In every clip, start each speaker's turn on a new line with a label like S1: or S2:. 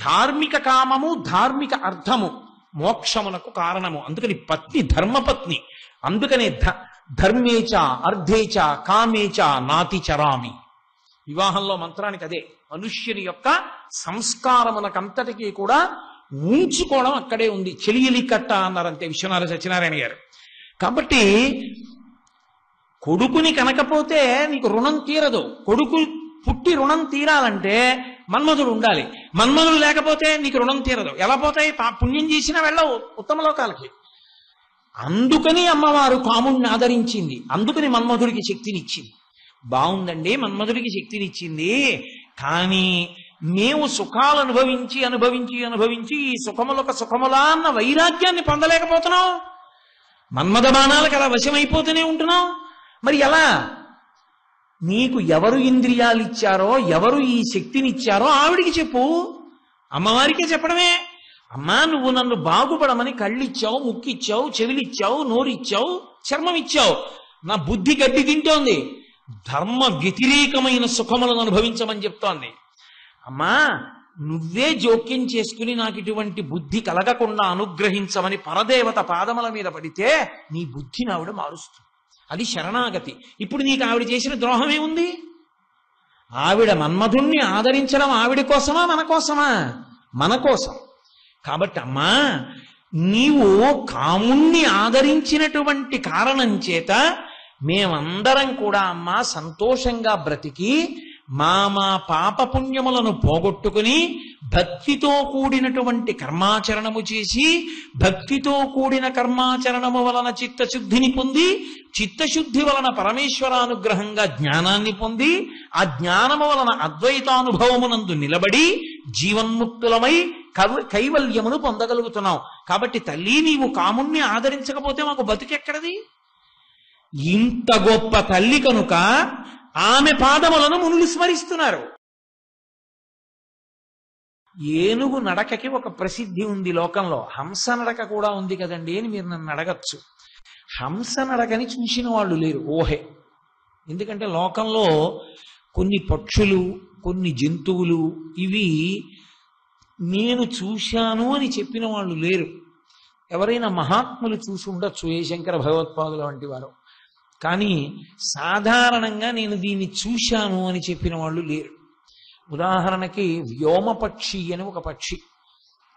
S1: ధార్మిక కామము ధార్మిక అర్థము మోక్షమునకు కారణము. అందుకని పత్ని ధర్మపత్ని. అందుకనే ధర్మేచ అర్ధేచ కామేచ నాతి చరామి. వివాహంలో మంత్రానికి అదే. మనుష్యుని యొక్క సంస్కారమునకంతటికీ కూడా ఉంచుకోవడం అక్కడే ఉంది. చెలియలి కట్ట అన్నారంతే విశ్వనాథ సత్యనారాయణ గారు. కాబట్టి కొడుకుని కనకపోతే నీకు రుణం తీరదు. కొడుకు పుట్టి రుణం తీరాలంటే మన్మధుడు ఉండాలి. మన్మధుడు లేకపోతే నీకు రుణం తీరదు. ఎలా పోతాయి? పుణ్యం చేసినా వెళ్ళవు ఉత్తమ లోకాలకి. అందుకని అమ్మవారు కాముణ్ణి ఆదరించింది. అందుకని మన్మధుడికి శక్తినిచ్చింది. బాగుందండి, మన్మధుడికి శక్తినిచ్చింది. కానీ మేము సుఖాలు అనుభవించి అనుభవించి అనుభవించి ఈ సుఖములొక సుఖములా అన్న వైరాగ్యాన్ని పొందలేకపోతున్నాం. మన్మథ బాణాలకు అలా వశమైపోతూనే ఉంటున్నాం. మరి ఎలా? నీకు ఎవరు ఇంద్రియాలు ఇచ్చారో, ఎవరు ఈ శక్తినిచ్చారో ఆవిడికి చెప్పు. అమ్మవారికే చెప్పడమే. అమ్మా, నువ్వు నన్ను బాగుపడమని కళ్ళిచ్చావు, ముక్కిచ్చావు, చెవిలిచ్చావు, నోరిచ్చావు, చర్మం ఇచ్చావు. నా బుద్ధి గడ్డి తింటోంది. ధర్మ వ్యతిరేకమైన సుఖములను అనుభవించమని చెప్తోంది. అమ్మా, నువ్వే జోక్యం చేసుకుని నాకు ఇటువంటి బుద్ధి కలగకుండా అనుగ్రహించమని పరదేవత పాదముల మీద పడితే నీ బుద్ధిని ఆవిడ మారుస్తుంది. అది శరణాగతి. ఇప్పుడు నీకు ఆవిడ చేసిన ద్రోహమే ఉంది. ఆవిడ మన్మధుణ్ణి ఆదరించడం ఆవిడ కోసమా మన కోసమా? మన కోసం. కాబట్టి అమ్మా, నీవు కాముణ్ణి ఆదరించినటువంటి కారణం చేత మేమందరం కూడా అమ్మా సంతోషంగా బ్రతికి మా పాపపుణ్యములను పోగొట్టుకుని భక్తితో కూడినటువంటి కర్మాచరణము చేసి భక్తితో కూడిన కర్మాచరణము వలన చిత్తశుద్ధిని పొంది చిత్తశుద్ధి వలన పరమేశ్వరానుగ్రహంగా జ్ఞానాన్ని పొంది ఆ జ్ఞానము వలన అద్వైతానుభవమునందు నిలబడి జీవన్ముక్తులమై కైవల్యమును పొందగలుగుతున్నాం. కాబట్టి తల్లి, నీవు కాముణ్ణి ఆదరించకపోతే మాకు బతుకెక్కడది? ఇంత గొప్ప తల్లి కనుక ఆమె పాదములను మునులు స్మరిస్తున్నారు. ఏనుగు నడకకి ఒక ప్రసిద్ధి ఉంది లోకంలో. హంస నడక కూడా ఉంది కదండి అని మీరు నన్ను అడగచ్చు. హంస నడకని చూసిన వాళ్ళు లేరు, ఊహే. ఎందుకంటే లోకంలో కొన్ని పక్షులు, కొన్ని జంతువులు ఇవి నేను చూశాను అని చెప్పిన వాళ్ళు లేరు. ఎవరైనా మహాత్ములు చూసి ఉండొచ్చు, ఏ శంకర భగవత్పాదుల వంటి వారు. కానీ సాధారణంగా నేను దీన్ని చూశాను అని చెప్పిన వాళ్ళు లేరు. ఉదాహరణకి వ్యోమపక్షి అని ఒక పక్షి,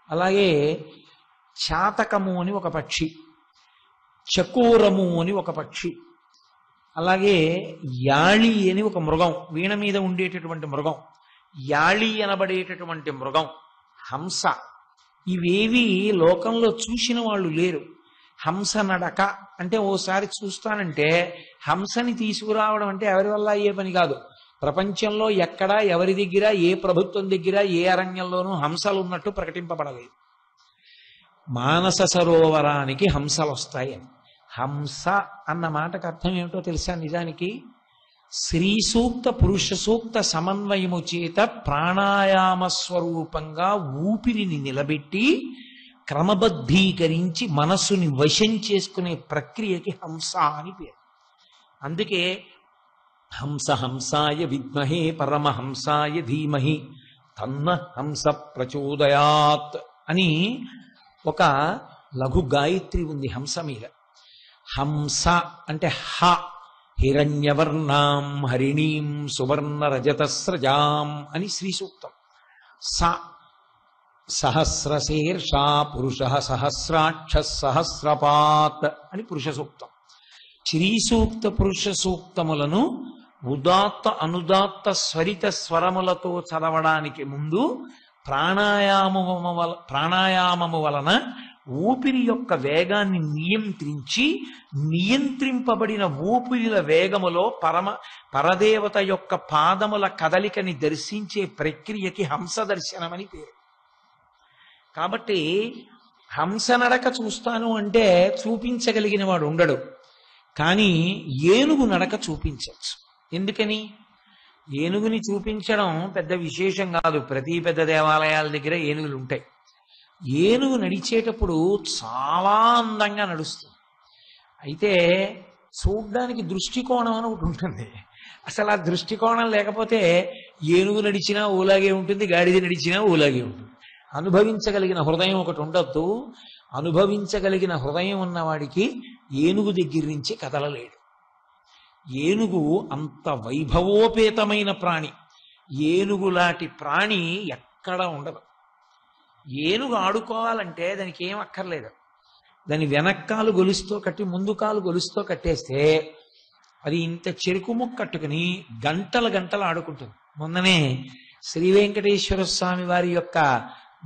S1: అలాగే చాతకము అని ఒక పక్షి, చకోరము అని ఒక పక్షి, అలాగే యాళి అని ఒక మృగం, వీణ మీద ఉండేటటువంటి మృగం, యాళి అనబడేటటువంటి మృగం, హంస, ఇవేవి లోకంలో చూసిన వాళ్ళు లేరు. హంస నడక అంటే ఓసారి చూస్తానంటే హంసని తీసుకురావడం అంటే ఎవరి వల్ల అయ్యే పని కాదు. ప్రపంచంలో ఎక్కడా ఎవరి దగ్గర, ఏ ప్రభుత్వం దగ్గర, ఏ అరణ్యంలోనూ హంసలు ఉన్నట్టు ప్రకటింపబడలేదు. మానస సరోవరానికి హంసలు వస్తాయని. హంస అన్న మాటకు అర్థం ఏమిటో తెలుసా? నిజానికి స్త్రీ సూక్త పురుష సూక్త సమన్వయము చేత ప్రాణాయామ స్వరూపంగా ఊపిరిని నిలబెట్టి క్రమబద్ధీకరించి మనస్సుని వశం చేసుకునే ప్రక్రియకి హంస అని పేరు. అందుకే హంస హంసాయ విద్మహే పరమహంసాయ ధీమహి తన్న హంస ప్రచోదయాత్ అని ఒక లఘు గాయత్రి ఉంది హంస మీద. హంస అంటే హ, హిరణ్యవర్ణాం హరిణీం సువర్ణ రజతస్రజాం అని శ్రీ సూక్తం. స సహస్రశీర్షా పురుష సహస్రాక్ష సహస్రపాత్ అని పురుష సూక్తం. శ్రీ సూక్త పురుష సూక్తములను ఉదాత్త అనుదాత్త స్వరిత స్వరములతో చదవడానికి ముందు ప్రాణాయామము వలన ఊపిరి యొక్క వేగాన్ని నియంత్రించి నియంత్రింపబడిన ఊపిరిల వేగములో పరదేవత యొక్క పాదముల కదలికని దర్శించే ప్రక్రియకి హంస దర్శనమని పేరు. కాబట్టి హంస నడక చూస్తాను అంటే చూపించగలిగిన వాడు ఉండడు, కానీ ఏనుగు నడక చూపించవచ్చు. ఎందుకని? ఏనుగుని చూపించడం పెద్ద విశేషం కాదు. ప్రతి పెద్ద దేవాలయాల దగ్గర ఏనుగులు ఉంటాయి. ఏనుగు నడిచేటప్పుడు చాలా అందంగా నడుస్తుంది. అయితే చూడ్డానికి దృష్టికోణం అని ఒకటి ఉంటుంది. అసలు ఆ దృష్టికోణం లేకపోతే ఏనుగు నడిచినా ఓలాగే ఉంటుంది, గాడిద నడిచినా ఓలాగే ఉంటుంది. అనుభవించగలిగిన హృదయం ఒకటి ఉండొద్దు. అనుభవించగలిగిన హృదయం ఉన్నవాడికి ఏనుగు దగ్గర నుంచి కదలలేడు. ఏనుగు అంత వైభవోపేతమైన ప్రాణి. ఏనుగులాంటి ప్రాణి ఎక్కడా ఉండదు. ఏనుగు ఆడుకోవాలంటే దానికి ఏం అక్కర్లేదు. దాని వెనక్కాలు గొలుస్తో కట్టి ముందు కాలు గొలుస్తో కట్టేస్తే అది ఇంత చెరుకు ముక్క కట్టుకుని గంటల గంటలు ఆడుకుంటుంది. మొన్ననే శ్రీ వెంకటేశ్వర స్వామి వారి యొక్క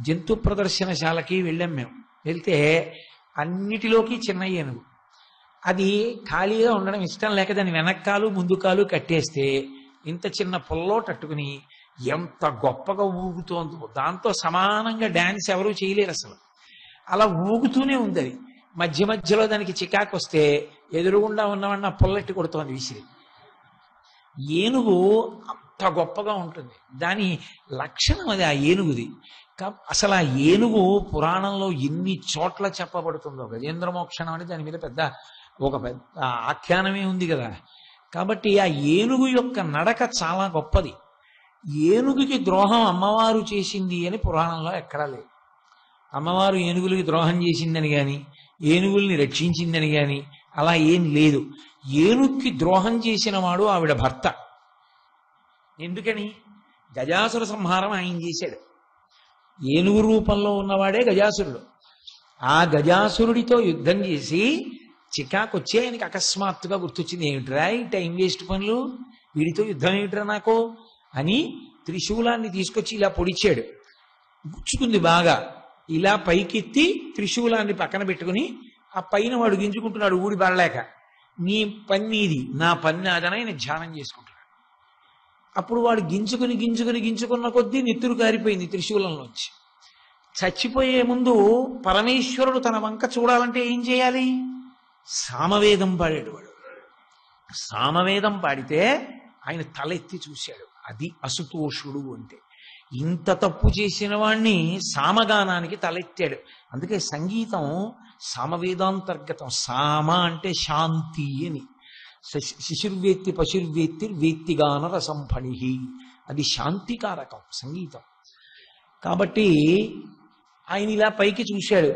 S1: జంతు ప్రదర్శనశాలకి వెళ్ళాం మేము. వెళ్తే అన్నిటిలోకి చిన్న ఏనుగు. అది ఖాళీగా ఉండడం ఇష్టం లేక దాని వెనక్కాలు ముందు కాలు కట్టేస్తే ఇంత చిన్న పొల్లో తట్టుకుని ఎంత గొప్పగా ఊగుతోందో. దాంతో సమానంగా డాన్స్ ఎవరూ చేయలేరు అసలు. అలా ఊగుతూనే ఉంది అది. మధ్య మధ్యలో దానికి చికాకు వస్తే ఎదురుగుండా ఉన్నవాడిని పొల్లెట్టి కొడుతోంది విసిరి. ఏనుగు అంత గొప్పగా ఉంటుంది. దాని లక్షణం అది, ఆ ఏనుగుది. అసలు ఆ ఏనుగు పురాణంలో ఎన్ని చోట్ల చెప్పబడుతుందో. గజేంద్ర మోక్షణం అని దాని మీద ఒక పెద్ద ఆఖ్యానమే ఉంది కదా. కాబట్టి ఆ ఏనుగు యొక్క నడక చాలా గొప్పది. ఏనుగుకి ద్రోహం అమ్మవారు చేసింది అని పురాణంలో ఎక్కడా లేదు. అమ్మవారు ఏనుగులకి ద్రోహం చేసిందని కానీ ఏనుగుల్ని రక్షించిందని కానీ అలా ఏం లేదు. ఏనుగుకి ద్రోహం చేసిన వాడు ఆవిడ భర్త. ఎందుకని? గజాసుర సంహారం ఆయన చేశాడు. ఏనుగు రూపంలో ఉన్నవాడే గజాసురుడు. ఆ గజాసురుడితో యుద్ధం చేసి చికాకొచ్చి ఆయనకి అకస్మాత్తుగా గుర్తొచ్చింది, ఏమిట్రా ఈ టైం వేస్ట్ పనులు, వీడితో యుద్ధం ఏమిట్రా నాకు అని త్రిశూలాన్ని తీసుకొచ్చి ఇలా పొడిచాడు. గుచ్చుకుంది బాగా. ఇలా పైకెత్తి త్రిశూలాన్ని పక్కన పెట్టుకుని ఆ పైన వాడు గింజుకుంటున్నాడు ఊడి పడలేక. నీ పన్నీది నా పన్ని అదని ఆయన ధ్యానం చేసుకుంటున్నాడు. అప్పుడు వాడు గింజుకున్న కొద్దీ నెత్తురు కారిపోయింది త్రిశూలంలోంచి. చచ్చిపోయే ముందు పరమేశ్వరుడు తన వంక చూడాలంటే ఏం చేయాలి? సామవేదం పాడాడు వాడు. సామవేదం పాడితే ఆయన తలెత్తి చూశాడు. అది అసుతోషుడు అంటే. ఇంత తప్పు చేసిన వాణ్ణి సామగానానికి తలెత్తాడు. అందుకే సంగీతం సామవేదాంతర్గతం. సామ అంటే శాంతి అని. శిశుర్వేత్తి పశుర్వేత్తి వేత్తిగాన రసంఫణి. అది శాంతికారకం సంగీతం. కాబట్టి ఆయన ఇలా పైకి చూశాడు.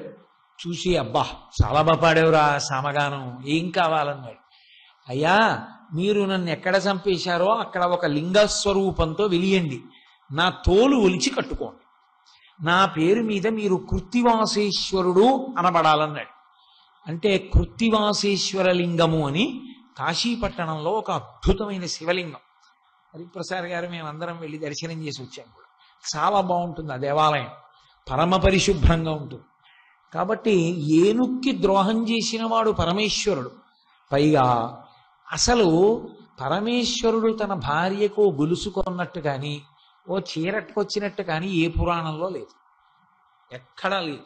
S1: చూసి అబ్బా చాలా బాగా పాడేవురా సామగానం, ఏం కావాలన్నాడు. అయ్యా మీరు నన్ను ఎక్కడ చంపేశారో అక్కడ ఒక లింగస్వరూపంతో వెలియండి, నా తోలు ఒలిచి కట్టుకోండి, నా పేరు మీద మీరు కృత్తివాసేశ్వరుడు అనబడాలన్నాడు. అంటే కృత్తివాసేశ్వర లింగము అని కాశీపట్టణంలో ఒక అద్భుతమైన శివలింగం. హరిప్రసాద్ గారు మేమందరం వెళ్ళి దర్శనం చేసి వచ్చాం కూడా. చాలా బాగుంటుంది ఆ దేవాలయం, పరమ పరిశుభ్రంగా ఉంటుంది. కాబట్టి ఏనుక్కి ద్రోహం చేసిన వాడు పరమేశ్వరుడు. పైగా అసలు పరమేశ్వరుడు తన భార్యకు గొలుసుకొన్నట్టు కానీ ఓ చీరట్టుకొచ్చినట్టు కానీ ఏ పురాణంలో లేదు, ఎక్కడా లేదు.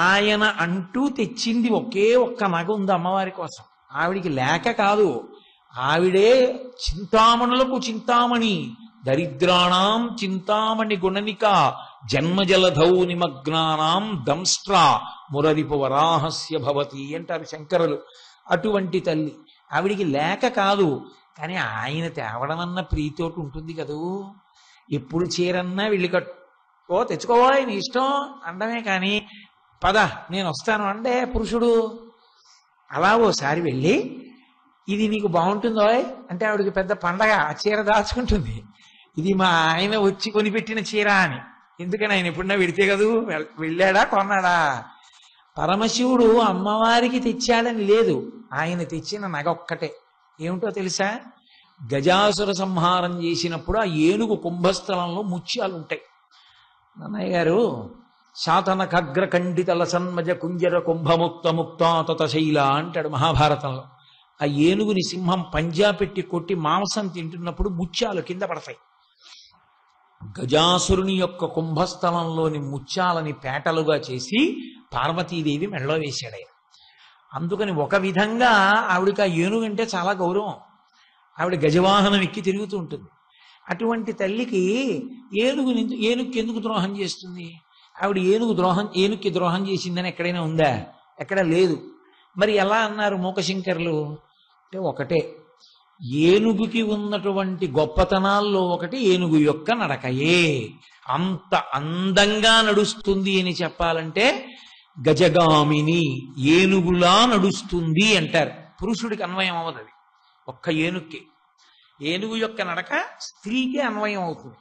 S1: ఆయన అంటూ తెచ్చింది ఒకే ఒక్క నగ ఉంది అమ్మవారి కోసం. ఆవిడికి లేక కాదు, ఆవిడే చింతామణులకు చింతామణి, దరిద్రాణం చింతామణి గుణనిక, జన్మజలధౌ నిమగ్నానాం దంస్ట్రా మురరిపు వరాహస్య భవతి అంటారు శంకరులు. అటువంటి తల్లి ఆవిడికి లేక కాదు, కానీ ఆయన తేవడమన్న ప్రీతోటి ఉంటుంది కదూ. ఎప్పుడు చీరన్నా వెళ్ళి కట్టుకో తెచ్చుకోవాలి నీ ఇష్టం అండమే, కానీ పద నేను వస్తాను అంటే పురుషుడు. అలా ఓసారి వెళ్ళి ఇది నీకు బాగుంటుందో అంటే ఆవిడికి పెద్ద పండగ, ఆ చీర దాచుకుంటుంది. ఇది మా ఆయన వచ్చి కొనిపెట్టిన చీర అని. ఎందుకని ఆయన ఎప్పుడన్నా వెడితే కదూ, వెళ్ళాడా కొన్నాడా. పరమశివుడు అమ్మవారికి తెచ్చాడని లేదు, ఆయన తెచ్చిన నగ ఒక్కటే. ఏమిటో తెలుసా? గజాసుర సంహారం చేసినప్పుడు ఆ ఏనుగు కుంభస్థలంలో ముత్యాలు ఉంటాయి. నన్నయ్య గారు శాతన ఖగ్ర ఖండిత లసన్మజ కుంజర కుంభముక్త ముక్త తతశైల అంటాడు మహాభారతంలో. ఆ ఏనుగుని సింహం పంజా పెట్టి కొట్టి మాంసం తింటున్నప్పుడు ముత్యాలు కింద పడతాయి. గజాసురుని యొక్క కుంభస్థలంలోని ముత్యాలని పేటలుగా చేసి పార్వతీదేవి మెడలో వేశాడు. అందుకని ఒక విధంగా ఆవిడికి ఆ ఏనుగు అంటే చాలా గౌరవం. ఆవిడ గజవాహనం ఎక్కి తిరుగుతూ ఉంటుంది. అటువంటి తల్లికి ఏనుగుకి ఎందుకు ద్రోహం చేస్తుంది? ఆవిడ ఏనుగుకి ద్రోహం చేసిందని ఎక్కడైనా ఉందా? ఎక్కడ లేదు. మరి ఎలా అన్నారు మూకశంకరులు? అంటే ఒకటే, ఏనుగుకి ఉన్నటువంటి గొప్పతనాల్లో ఒకటి ఏనుగు యొక్క నడకయే. అంత అందంగా నడుస్తుంది అని చెప్పాలంటే గజగామిని, ఏనుగులా నడుస్తుంది అంటారు. పురుషుడికి అన్వయం అవ్వదు అది, ఒక్క ఏనుగుకి. ఏనుగు యొక్క నడక స్త్రీకే అన్వయం అవుతుంది.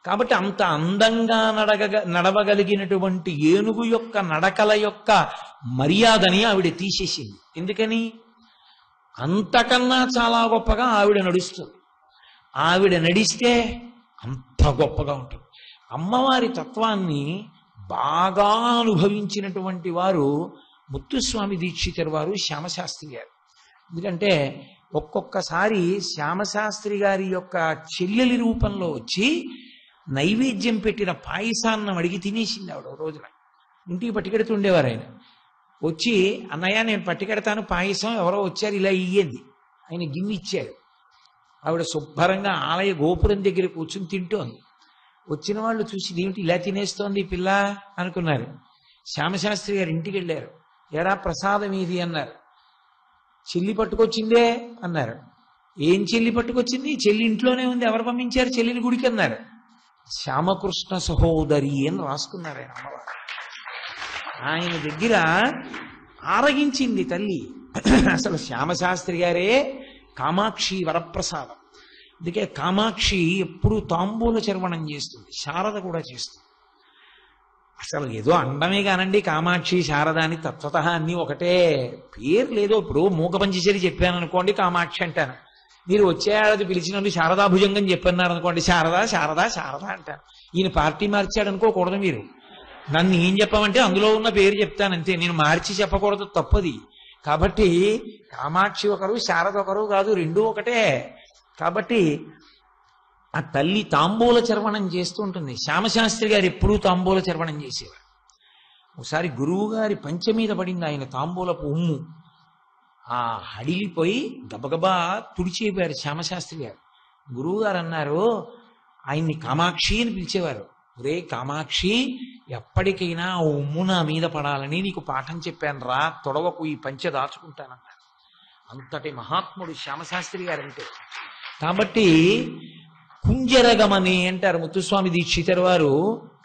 S1: కాబట్టి అంత అందంగా నడవగలిగినటువంటి ఏనుగు యొక్క నడకల యొక్క మర్యాదని ఆవిడ తీసేసింది. ఎందుకని? అంతకన్నా చాలా గొప్పగా ఆవిడ నడుస్తుంది. ఆవిడ నడిస్తే అంత గొప్పగా ఉంటుంది. అమ్మవారి తత్వాన్ని బాగా అనుభవించినటువంటి వారు ముత్తుస్వామి దీక్షితుల వారు, శ్యామశాస్త్రి గారు. ఎందుకంటే ఒక్కొక్కసారి శ్యామశాస్త్రి గారి యొక్క చెల్లెలి రూపంలో వచ్చి నైవేద్యం పెట్టిన పాయసాన్నం అడిగి తినేసింది ఆవిడ. రోజున ఇంటికి పట్టుకెడుతుండేవారు ఆయన. వచ్చి, అన్నయ్య నేను పట్టుకెడతాను పాయసం, ఎవరో వచ్చారు ఇలా ఇయ్యంది. ఆయన గిన్నె ఇచ్చారు. ఆవిడ శుభ్రంగా ఆలయ గోపురం దగ్గర కూర్చుని తింటోంది. వచ్చిన వాళ్ళు చూసి ఏమిటి ఇలా తినేస్తోంది ఈ పిల్ల అనుకున్నారు. శ్యామశాస్త్రి గారు ఇంటికి వెళ్ళారు. ఎరా ప్రసాదం ఏది అన్నారు. చెల్లి పట్టుకొచ్చిందే అన్నారు. ఏం చెల్లి పట్టుకొచ్చింది? చెల్లి ఇంట్లోనే ఉంది, ఎవరు పంపించారు చెల్లిని గుడికి అన్నారు. శ్యామకృష్ణ సహోదరి అని రాసుకున్నారు ఆయన అమ్మవారు. ఆయన దగ్గర ఆరగించింది తల్లి. అసలు శ్యామశాస్త్రి గారే కామాక్షి వరప్రసాదం. అందుకే కామాక్షి ఎప్పుడు తాంబూల చర్వణం చేస్తుంది, శారద కూడా చేస్తుంది. అసలు ఏదో అండమే కానండి కామాక్షి శారద అని, తత్వత అన్ని ఒకటే, పేరు లేదో. ఇప్పుడు మూక పంచశరి చెప్పాను అనుకోండి కామాక్షి అంటాను. మీరు వచ్చే ఏడాది పిలిచినందుకు శారదా భుజంగం చెప్పన్నారు అనుకోండి, శారదా శారదా శారదా అంటాను. ఈయన పార్టీ మార్చాడు అనుకోకూడదు మీరు. నన్ను ఏం చెప్పమంటే అందులో ఉన్న పేరు చెప్తానంతే, నేను మార్చి చెప్పకూడదు, తప్పది. కాబట్టి కామాక్షి ఒకరు, శారద ఒకరు కాదు, రెండూ ఒకటే. కాబట్టి ఆ తల్లి తాంబూల చర్వణం చేస్తూ ఉంటుంది. శ్యామశాస్త్రి గారు ఎప్పుడూ తాంబూల చర్వణం చేసేవారు. ఒకసారి గురువు గారి పంచె మీద పడింది ఆయన తాంబూలపు ఉమ్ము. ఆ హడిలిపోయి గబగబా తుడిచేపారు శ్యామశాస్త్రి గారు. గురువు గారు అన్నారు, ఆయన్ని కామాక్షి అని పిలిచేవారు. ఒరే కామాక్షి, ఎప్పటికైనా ఆ ఉమ్ము నా మీద పడాలని నీకు పాఠం చెప్పాను రా, తొడవకు, ఈ పంచె దాచుకుంటానన్నారు. అంతటి మహాత్ముడు శ్యామశాస్త్రి గారంటే. కాబట్టి కుంజరగమని అంటారు ముత్తుస్వామి దీక్షితుల వారు,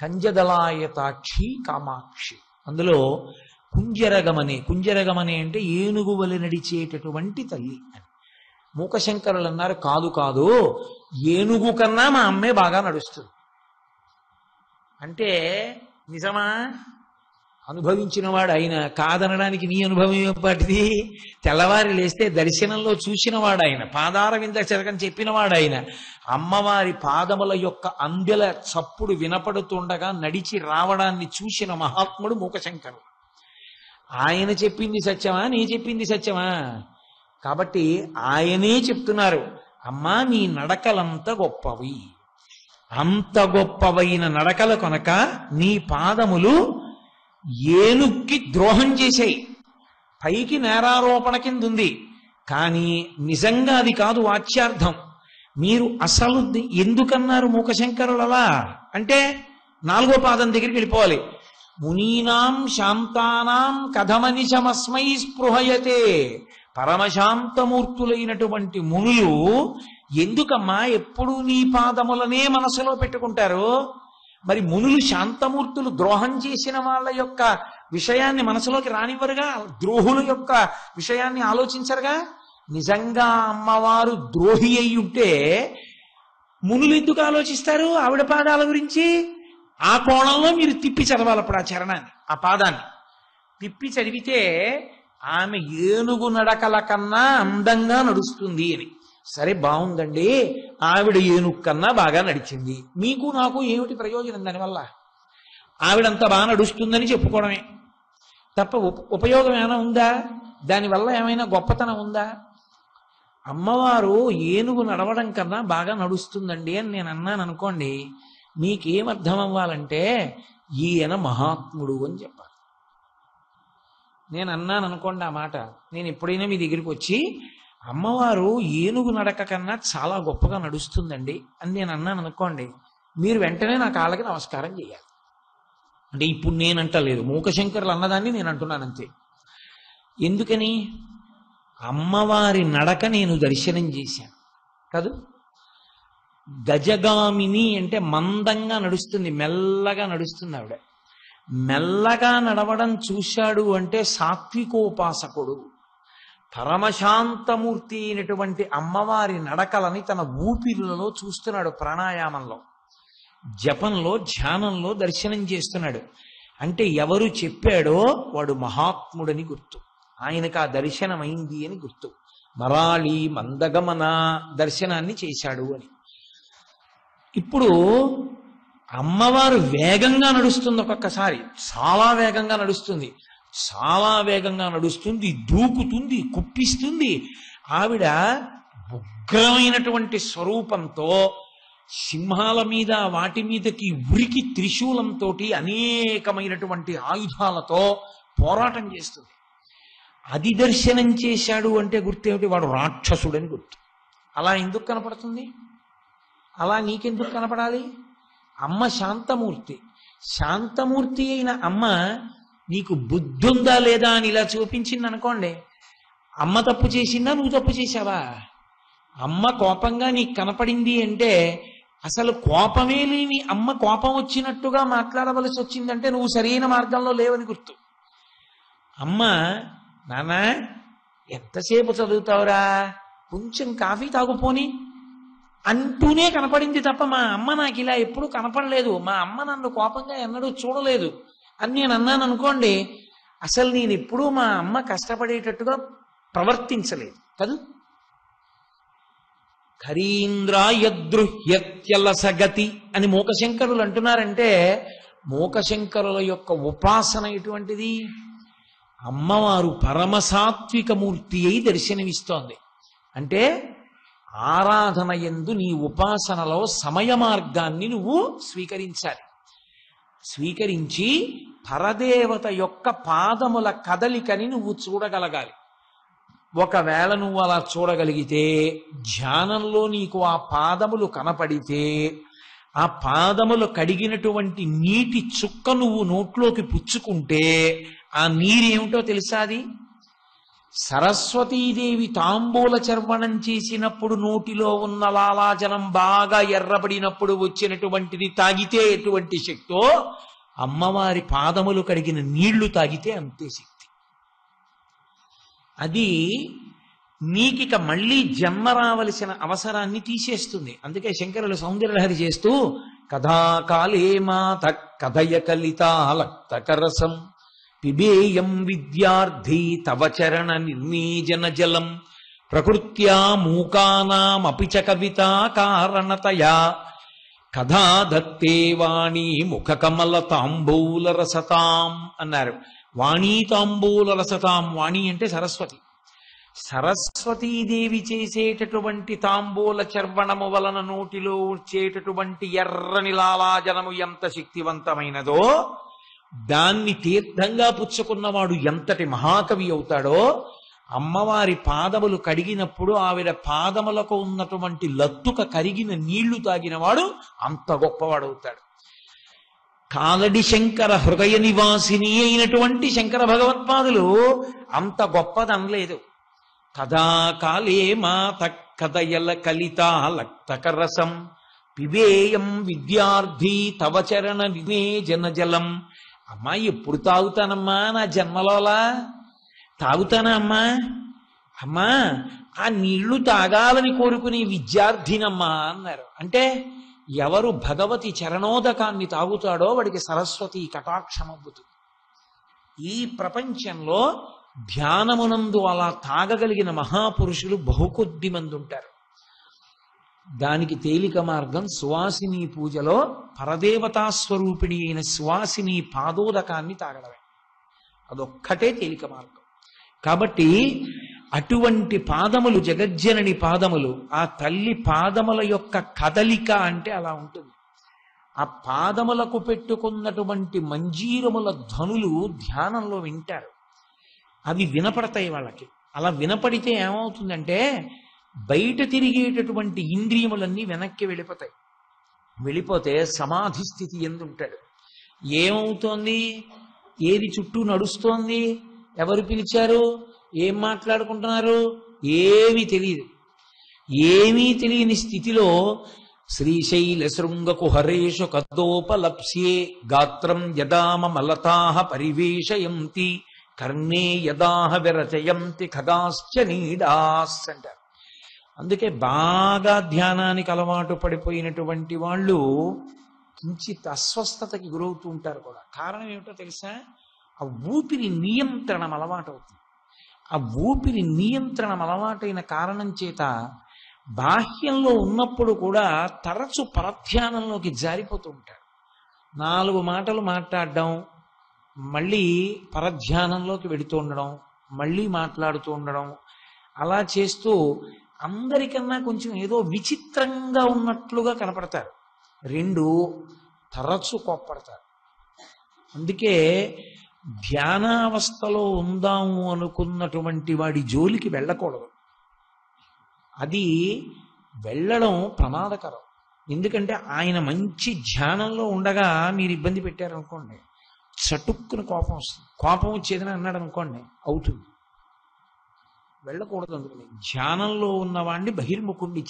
S1: కంజదలాయతాక్షి కామాక్షి. అందులో కుంజరగమని అంటే ఏనుగు వలె నడిచేటటువంటి తల్లి అని. మూకశంకరులు అన్నారు, కాదు కాదు, ఏనుగు కన్నా మా అమ్మే బాగా నడుస్తుంది అంటే నిజమా? అనుభవించిన వాడు ఆయన, కాదనడానికి నీ అనుభవం ఏపాటిది? తెల్లవారి లేస్తే దర్శనంలో చూసిన వాడు ఆయన, పాదార వింద చరకం చెప్పిన వాడు ఆయన. అమ్మవారి పాదముల యొక్క అందెల చప్పుడు వినపడుతుండగా నడిచి రావడాన్ని చూసిన మహాత్ముడు మూకశంకరుడు. ఆయన చెప్పింది సత్యమా, నీ చెప్పింది సత్యమా? కాబట్టి ఆయనే చెప్తున్నారు, అమ్మా నీ నడకలంత గొప్పవి, అంత గొప్పవైన నడకల కొనక నీ పాదములు ఏనుక్కి ద్రోహం చేశాయి. పైకి నేరారోపణ కింద ఉంది, కానీ నిజంగా అది కాదు వాచ్యార్థం. మీరు అసలు ఎందుకన్నారు మూకశంకరులలా అంటే 4వ పాదం దగ్గరికి వెళ్ళిపోవాలి. మునీనాం శాంతానాం కథమనిశమస్మై స్పృహయతే. పరమశాంతమూర్తులైనటువంటి మునులు ఎందుకమ్మా ఎప్పుడు నీ పాదములనే మనసులో పెట్టుకుంటారు? మరి మునులు శాంతమూర్తులు ద్రోహం చేసిన వాళ్ళ యొక్క విషయాన్ని మనసులోకి రానివ్వరుగా, ద్రోహుల యొక్క విషయాన్ని ఆలోచించరుగా. నిజంగా అమ్మవారు ద్రోహి అయి ఉంటే మునులు ఎందుకు ఆలోచిస్తారు ఆవిడ పాదాల గురించి? ఆ కోణంలో మీరు తిప్పి చదవాలి అప్పుడు ఆ చరణాన్ని, ఆ పాదాన్ని తిప్పి చదివితే ఆమె ఏనుగు నడకల కన్నా అందంగా నడుస్తుంది అని. సరే బాగుందండి, ఆవిడ ఏనుగు కన్నా బాగా నడిచింది, మీకు నాకు ఏమిటి ప్రయోజనం దానివల్ల? ఆవిడంత బాగా నడుస్తుందని చెప్పుకోవడమే తప్ప ఉపయోగం ఏమైనా ఉందా? దానివల్ల ఏమైనా గొప్పతనం ఉందా? అమ్మవారు ఏనుగు నడవడం కన్నా బాగా నడుస్తుందండి అని నేను అన్నాను అనుకోండి, మీకేమర్థం అవ్వాలంటే ఈయన మహాత్ముడు అని చెప్పాలి. నేను అన్నాను అనుకోండి ఆ మాట, నేను ఎప్పుడైనా మీ దగ్గరికి వచ్చి అమ్మవారు ఏనుగు నడక కన్నా చాలా గొప్పగా నడుస్తుందండి అని నేను అన్నాను అనుకోండి, మీరు వెంటనే నా కాళ్ళకి నమస్కారం చేయాలి. అంటే ఇప్పుడు నేనంటలేదు, మూకశంకరులు అన్నదాన్ని నేను అంటున్నాను అంతే. ఎందుకని? అమ్మవారి నడక నేను దర్శనం చేశాను కాదు. గజగామిని అంటే మందంగా నడుస్తుంది, మెల్లగా నడుస్తుంది ఆవిడ. మెల్లగా నడవడం చూశాడు అంటే సాత్వికోపాసకుడు. పరమశాంతమూర్తి అయినటువంటి అమ్మవారి నడకలని తన ఊపిరులలో చూస్తున్నాడు, ప్రాణాయామంలో, జపంలో, ధ్యానంలో దర్శనం చేస్తున్నాడు. అంటే ఎవరు చెప్పాడో వాడు మహాత్ముడని గుర్తు, ఆయనకు ఆ దర్శనమైంది అని గుర్తు. మరాళి మందగమన దర్శనాన్ని చేశాడు అని. ఇప్పుడు అమ్మవారు వేగంగా నడుస్తుంది, ఒక్కొక్కసారి చాలా వేగంగా నడుస్తుంది, చాలా వేగంగా నడుస్తుంది, దూకుతుంది, కుప్పిస్తుంది. ఆవిడ ఉగ్రమైనటువంటి స్వరూపంతో సింహాల మీద వాటి మీదకి ఉరికి త్రిశూలంతో అనేకమైనటువంటి ఆయుధాలతో పోరాటం చేస్తుంది. అది దర్శనం చేశాడు అంటే గుర్తేమిటి? వాడు రాక్షసుడని గుర్తు. అలా ఎందుకు కనపడుతుంది? అలా నీకెందుకు కనపడాలి? అమ్మ శాంతమూర్తి. శాంతమూర్తి అయిన అమ్మ నీకు బుద్ధుందా లేదా అని ఇలా చూపించింది అనుకోండి, అమ్మ తప్పు చేసిందా, నువ్వు తప్పు చేశావా? అమ్మ కోపంగా నీకు కనపడింది అంటే అసలు కోపమే లేని అమ్మ కోపం వచ్చినట్టుగా మాట్లాడవలసి వచ్చిందంటే నువ్వు సరైన మార్గంలో లేవని గుర్తు. అమ్మ, నాన్న ఎంతసేపు చదువుతావురా, కొంచెం కాఫీ తాగుపోని అంటూనే కనపడింది తప్ప మా అమ్మ నాకు ఇలా ఎప్పుడు కనపడలేదు, మా అమ్మ నన్ను కోపంగా ఎన్నడూ చూడలేదు అని నేను అన్నాను అనుకోండి, అసలు నేను ఎప్పుడూ మా అమ్మ కష్టపడేటట్టుగా ప్రవర్తించలేదు కదా. ఖరీంద్రాయదృహ్యత్యలసగతి అని మూకశంకరులు అంటున్నారంటే, మూకశంకరుల యొక్క ఉపాసన ఎటువంటిది? అమ్మవారు పరమసాత్వికమూర్తి అయి దర్శనమిస్తోంది. అంటే ఆరాధన యందు నీ ఉపాసనలో సమయ మార్గాన్ని నువ్వు స్వీకరించాలి. స్వీకరించి పరదేవత యొక్క పాదముల కదలికని నువ్వు చూడగలగాలి. ఒకవేళ నువ్వు అలా చూడగలిగితే, ధ్యానంలో నీకు ఆ పాదములు కనపడితే, ఆ పాదములు కడిగినటువంటి నీటి చుక్క నువ్వు నోట్లోకి పుచ్చుకుంటే ఆ నీరేమిటో తెలుసా? అది సరస్వతీదేవి తాంబూల చర్వణం చేసినప్పుడు నోటిలో ఉన్న లాలాజలం బాగా ఎర్రబడినప్పుడు వచ్చినటువంటిది తాగితే ఎటువంటి శక్తో, అమ్మవారి పాదములు కడిగిన నీళ్లు తాగితే అంతే శక్తి. అది నీకిక మళ్ళీ జన్మ రావలసిన అవసరాన్ని తీసేస్తుంది. అందుకే శంకరులు సౌందర్యలహరి చేస్తూ కథాకాలే మాత కథయ కలితాలక్తకరసం పిబేయం విద్యార్థి తవ చరణ నిర్మీజన జలం ప్రకృత్యా మూకానామపి చ కవితా కారణతయా కథా దత్తే వాణి ముఖ కమల తాంబూల రసతాం అన్నారు. వాణీ తాంబూల రసతాం. వాణి అంటే సరస్వతి. సరస్వతీదేవి చేసేటటువంటి తాంబూల చర్వణము వలన నోటిలో వచ్చేటటువంటి ఎర్రని లాలాజలము ఎంత శక్తివంతమైనదో, దాన్ని తీర్థంగా పుచ్చుకున్నవాడు ఎంతటి మహాకవి అవుతాడో, అమ్మవారి పాదములు కడిగినప్పుడు ఆవిడ పాదములకు ఉన్నటువంటి లత్తుక కరిగిన నీళ్లు తాగినవాడు అంత గొప్పవాడవుతాడు. కాలడి శంకర హృదయ నివాసిని అయినటువంటి శంకర భగవత్పాదులు అంత గొప్పదనలేదు. కథాకాలే మాత కథయల కలితాలక్తకరసం పిబేయం విద్యార్థి తవ చరణ విమేజన జలం. అమ్మా, ఎప్పుడు తాగుతానమ్మా నా జన్మలోలా? తాగుతానా అమ్మా? అమ్మా, ఆ నీళ్లు తాగాలని కోరుకునే విద్యార్థినమ్మా అన్నారు. అంటే ఎవరు భగవతి చరణోదకాన్ని తాగుతాడో వాడికి సరస్వతి కటాక్షమవుతుంది. ఈ ప్రపంచంలో ధ్యానమునందు అలా తాగగలిగిన మహాపురుషులు బహుకొద్ది మంది ఉంటారు. దానికి తేలిక మార్గం సువాసిని పూజలో పరదేవతాస్వరూపిణి అయిన సువాసిని పాదోదకాన్ని తాగడమే. అదొక్కటే తేలిక మార్గం. కాబట్టి అటువంటి పాదములు జగజ్జనని పాదములు, ఆ తల్లి పాదముల యొక్క కదలిక అంటే అలా ఉంటుంది. ఆ పాదములకు పెట్టుకున్నటువంటి మంజీరముల ధ్వనులు ధ్యానంలో వింటారు. అవి వినపడతాయి వాళ్ళకి. అలా వినపడితే ఏమవుతుందంటే బయట తిరిగేటటువంటి ఇంద్రియములన్నీ వెనక్కి వెళ్ళిపోతాయి. వెళ్ళిపోతే సమాధి స్థితి ఎందుంటాడు. ఏమవుతోంది? ఏది చుట్టూ నడుస్తోంది? ఎవరు పిలిచారు? ఏం మాట్లాడుకుంటున్నారు? ఏమీ తెలియదు. ఏమీ తెలియని స్థితిలో శ్రీశైల శృంగ కుహరేషు కదోపలప్స్యే గాత్రం యదామ మలతాహ పరివేషయంతి కర్ణే యదాహ విరచయంతి ఖగాశ్చ నీడాస్ అంటారు. అందుకే బాగా ధ్యానానికి అలవాటు పడిపోయినటువంటి వాళ్ళు కించిత్ అస్వస్థతకి గురవుతూ ఉంటారు కూడా. కారణం ఏమిటో తెలుసా? ఆ ఊపిరి నియంత్రణం అలవాటు అవుతుంది. ఆ ఊపిరి నియంత్రణం అలవాటైన కారణం చేత బాహ్యంలో ఉన్నప్పుడు కూడా తరచు పరధ్యానంలోకి జారిపోతూ ఉంటారు. 4 మాటలు మాట్లాడడం, మళ్ళీ పరధ్యానంలోకి వెడుతూ ఉండడం, మళ్ళీ మాట్లాడుతూ ఉండడం, అలా చేస్తూ అందరికన్నా కొంచెం ఏదో విచిత్రంగా ఉన్నట్లుగా కనపడతారు. 2 తరచు కోప్పడతారు. అందుకే ధ్యానావస్థలో ఉందాము అనుకున్నటువంటి వాడి జోలికి వెళ్ళకూడదు. అది వెళ్ళడం ప్రమాదకరం. ఎందుకంటే ఆయన మంచి ధ్యానంలో ఉండగా మీరు ఇబ్బంది పెట్టారనుకోండి, చటుక్కున కోపం వస్తుంది. కోపం వచ్చేదని అన్నాడు అనుకోండి, అవుతుంది. వెళ్ళకూడదు. అందుకని ధ్యానంలో ఉన్నవాడిని బహిర్ముఖుణ్ణి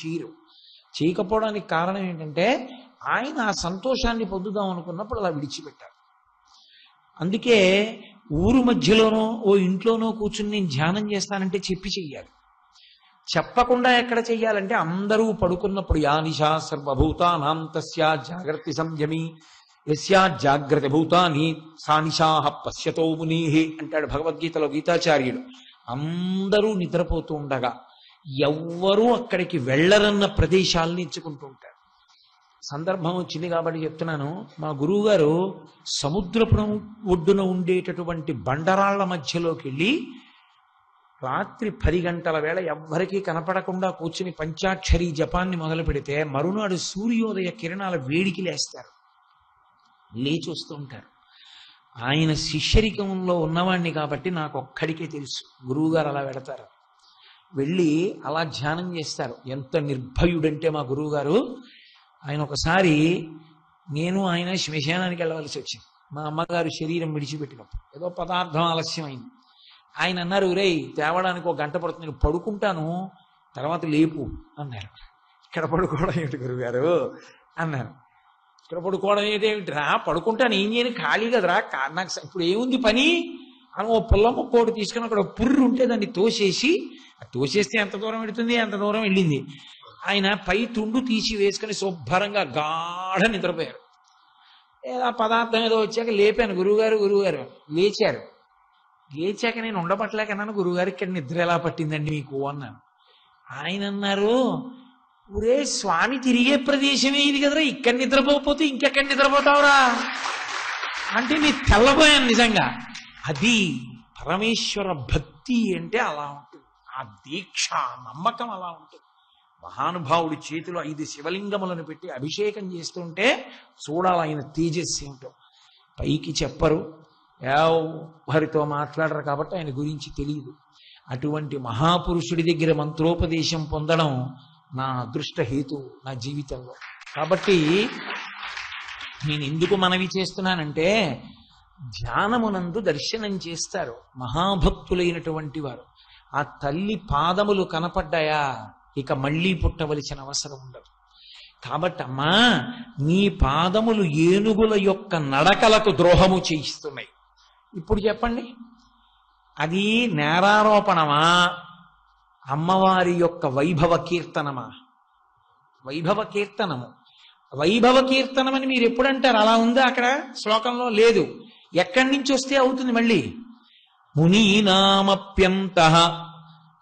S1: చేయకపోవడానికి కారణం ఏంటంటే ఆయన ఆ సంతోషాన్ని పొందుదాం అనుకున్నప్పుడు అలా విడిచిపెట్టారు. అందుకే ఊరు మధ్యలోనో ఓ ఇంట్లోనో కూర్చుని నేను ధ్యానం చేస్తానంటే చెప్పి చెయ్యాలి. చెప్పకుండా ఎక్కడ చెయ్యాలంటే అందరూ పడుకున్నప్పుడు యా నిశా సర్వభూతానాం తస్యా జాగ్రత్త సంయమి యస్యా జాగ్రత్త భూతాని సా నిశాః పశ్యతో మునీః అంటాడు భగవద్గీతలో గీతాచార్యుడు. అందరూ నిద్రపోతూ ఉండగా ఎవ్వరూ అక్కడికి వెళ్ళరన్న ప్రదేశాలను ఎంచుకుంటూ ఉంటారు. సందర్భం వచ్చింది కాబట్టి చెప్తున్నాను. మా గురువు గారు సముద్రపు ఒడ్డున ఉండేటటువంటి బండరాళ్ల మధ్యలోకి వెళ్ళి రాత్రి 10 గంటల వేళ ఎవ్వరికీ కనపడకుండా కూర్చుని పంచాక్షరి జపాన్ని మొదలు పెడితే మరునాడు సూర్యోదయ కిరణాల వేడికి లేస్తారు, లేచి వస్తూ ఉంటారు. ఆయన శిష్యరికంలో ఉన్నవాణ్ణి కాబట్టి నాకు ఒక్కడికే తెలుసు. గురువుగారు అలా వెడతారు, వెళ్ళి అలా ధ్యానం చేస్తారు. ఎంత నిర్భయుడంటే మా గురువుగారు, ఆయన ఒకసారి నేను ఆయన శ్మశానానికి వెళ్ళవలసి వచ్చింది. మా అమ్మగారు శరీరం విడిచిపెట్టినప్పుడు ఏదో పదార్థం ఆలస్యమైంది. ఆయన అన్నారు, రేయ్ తేవడానికి 1 గంట పడుతుంది, నేను పడుకుంటాను, తర్వాత లేపు అన్నారు. ఇక్కడ పడుకోవడం ఏమిటి గురువుగారు అన్నారు. ఇక్కడ పడుకోవడం ఏదేమిటిరా, పడుకుంటాను, ఏం చేయను, ఖాళీ కదరా, నాకు ఇప్పుడు ఏముంది పని అని ఓ పుల్ల ముక్కోటి తీసుకుని అక్కడ పుర్రు ఉంటే దాన్ని తోసేస్తే ఎంత దూరం వెళుతుంది, ఎంత దూరం వెళ్ళింది. ఆయన పై తుండు తీసి వేసుకుని శుభ్రంగా గాఢ నిద్రపోయారు. ఏదో పదార్థం ఏదో వచ్చాక లేపాను, గురువుగారు లేచారు. లేచాక నేను ఉండబట్టలేకన్నాను, గురువుగారు ఇక్కడ నిద్ర ఎలా పట్టిందండి మీకు అన్నాను. ఆయన అన్నారు, ఊరే స్వామి తిరిగే ప్రదేశమే ఇది కదరా, ఇక్కడ నిద్రపోతే ఇంకెక్కడ నిద్రపోతావురా అంటే నేను తెల్లబోయాను నిజంగా. అది పరమేశ్వర భక్తి అంటే అలా ఉంటుంది. ఆ దీక్ష, నమ్మకం అలా ఉంటుంది. మహానుభావుడి చేతిలో 5 శివలింగములను పెట్టి అభిషేకం చేస్తుంటే చూడాలి ఆయన తేజస్సు ఏంటో. పైకి చెప్పరు, ఎవరితో మాట్లాడరు కాబట్టి ఆయన గురించి తెలియదు. అటువంటి మహాపురుషుడి దగ్గర మంత్రోపదేశం పొందడం నా అదృష్ట హేతు నా జీవితంలో. కాబట్టి నేను ఎందుకు మనవి చేస్తున్నానంటే, ధ్యానమునందు దర్శనం చేస్తారు మహాభక్తులైనటువంటి వారు. ఆ తల్లి పాదములు కనపడ్డాయా, ఇక మళ్ళీ పుట్టవలసిన అవసరం ఉండదు. కాబట్టి అమ్మా, నీ పాదములు ఏనుగుల యొక్క నడకలకు ద్రోహము చేయిస్తున్నాయి. ఇప్పుడు చెప్పండి, అది నేరారోపణమా, అమ్మవారి యొక్క వైభవ కీర్తనమా? వైభవ కీర్తనము. వైభవ కీర్తనం అని మీరు ఎప్పుడంటారు? అలా ఉందా అక్కడ శ్లోకంలో? లేదు. ఎక్కడి నుంచి వస్తే అవుతుంది మళ్ళీ? మునీనామప్యంత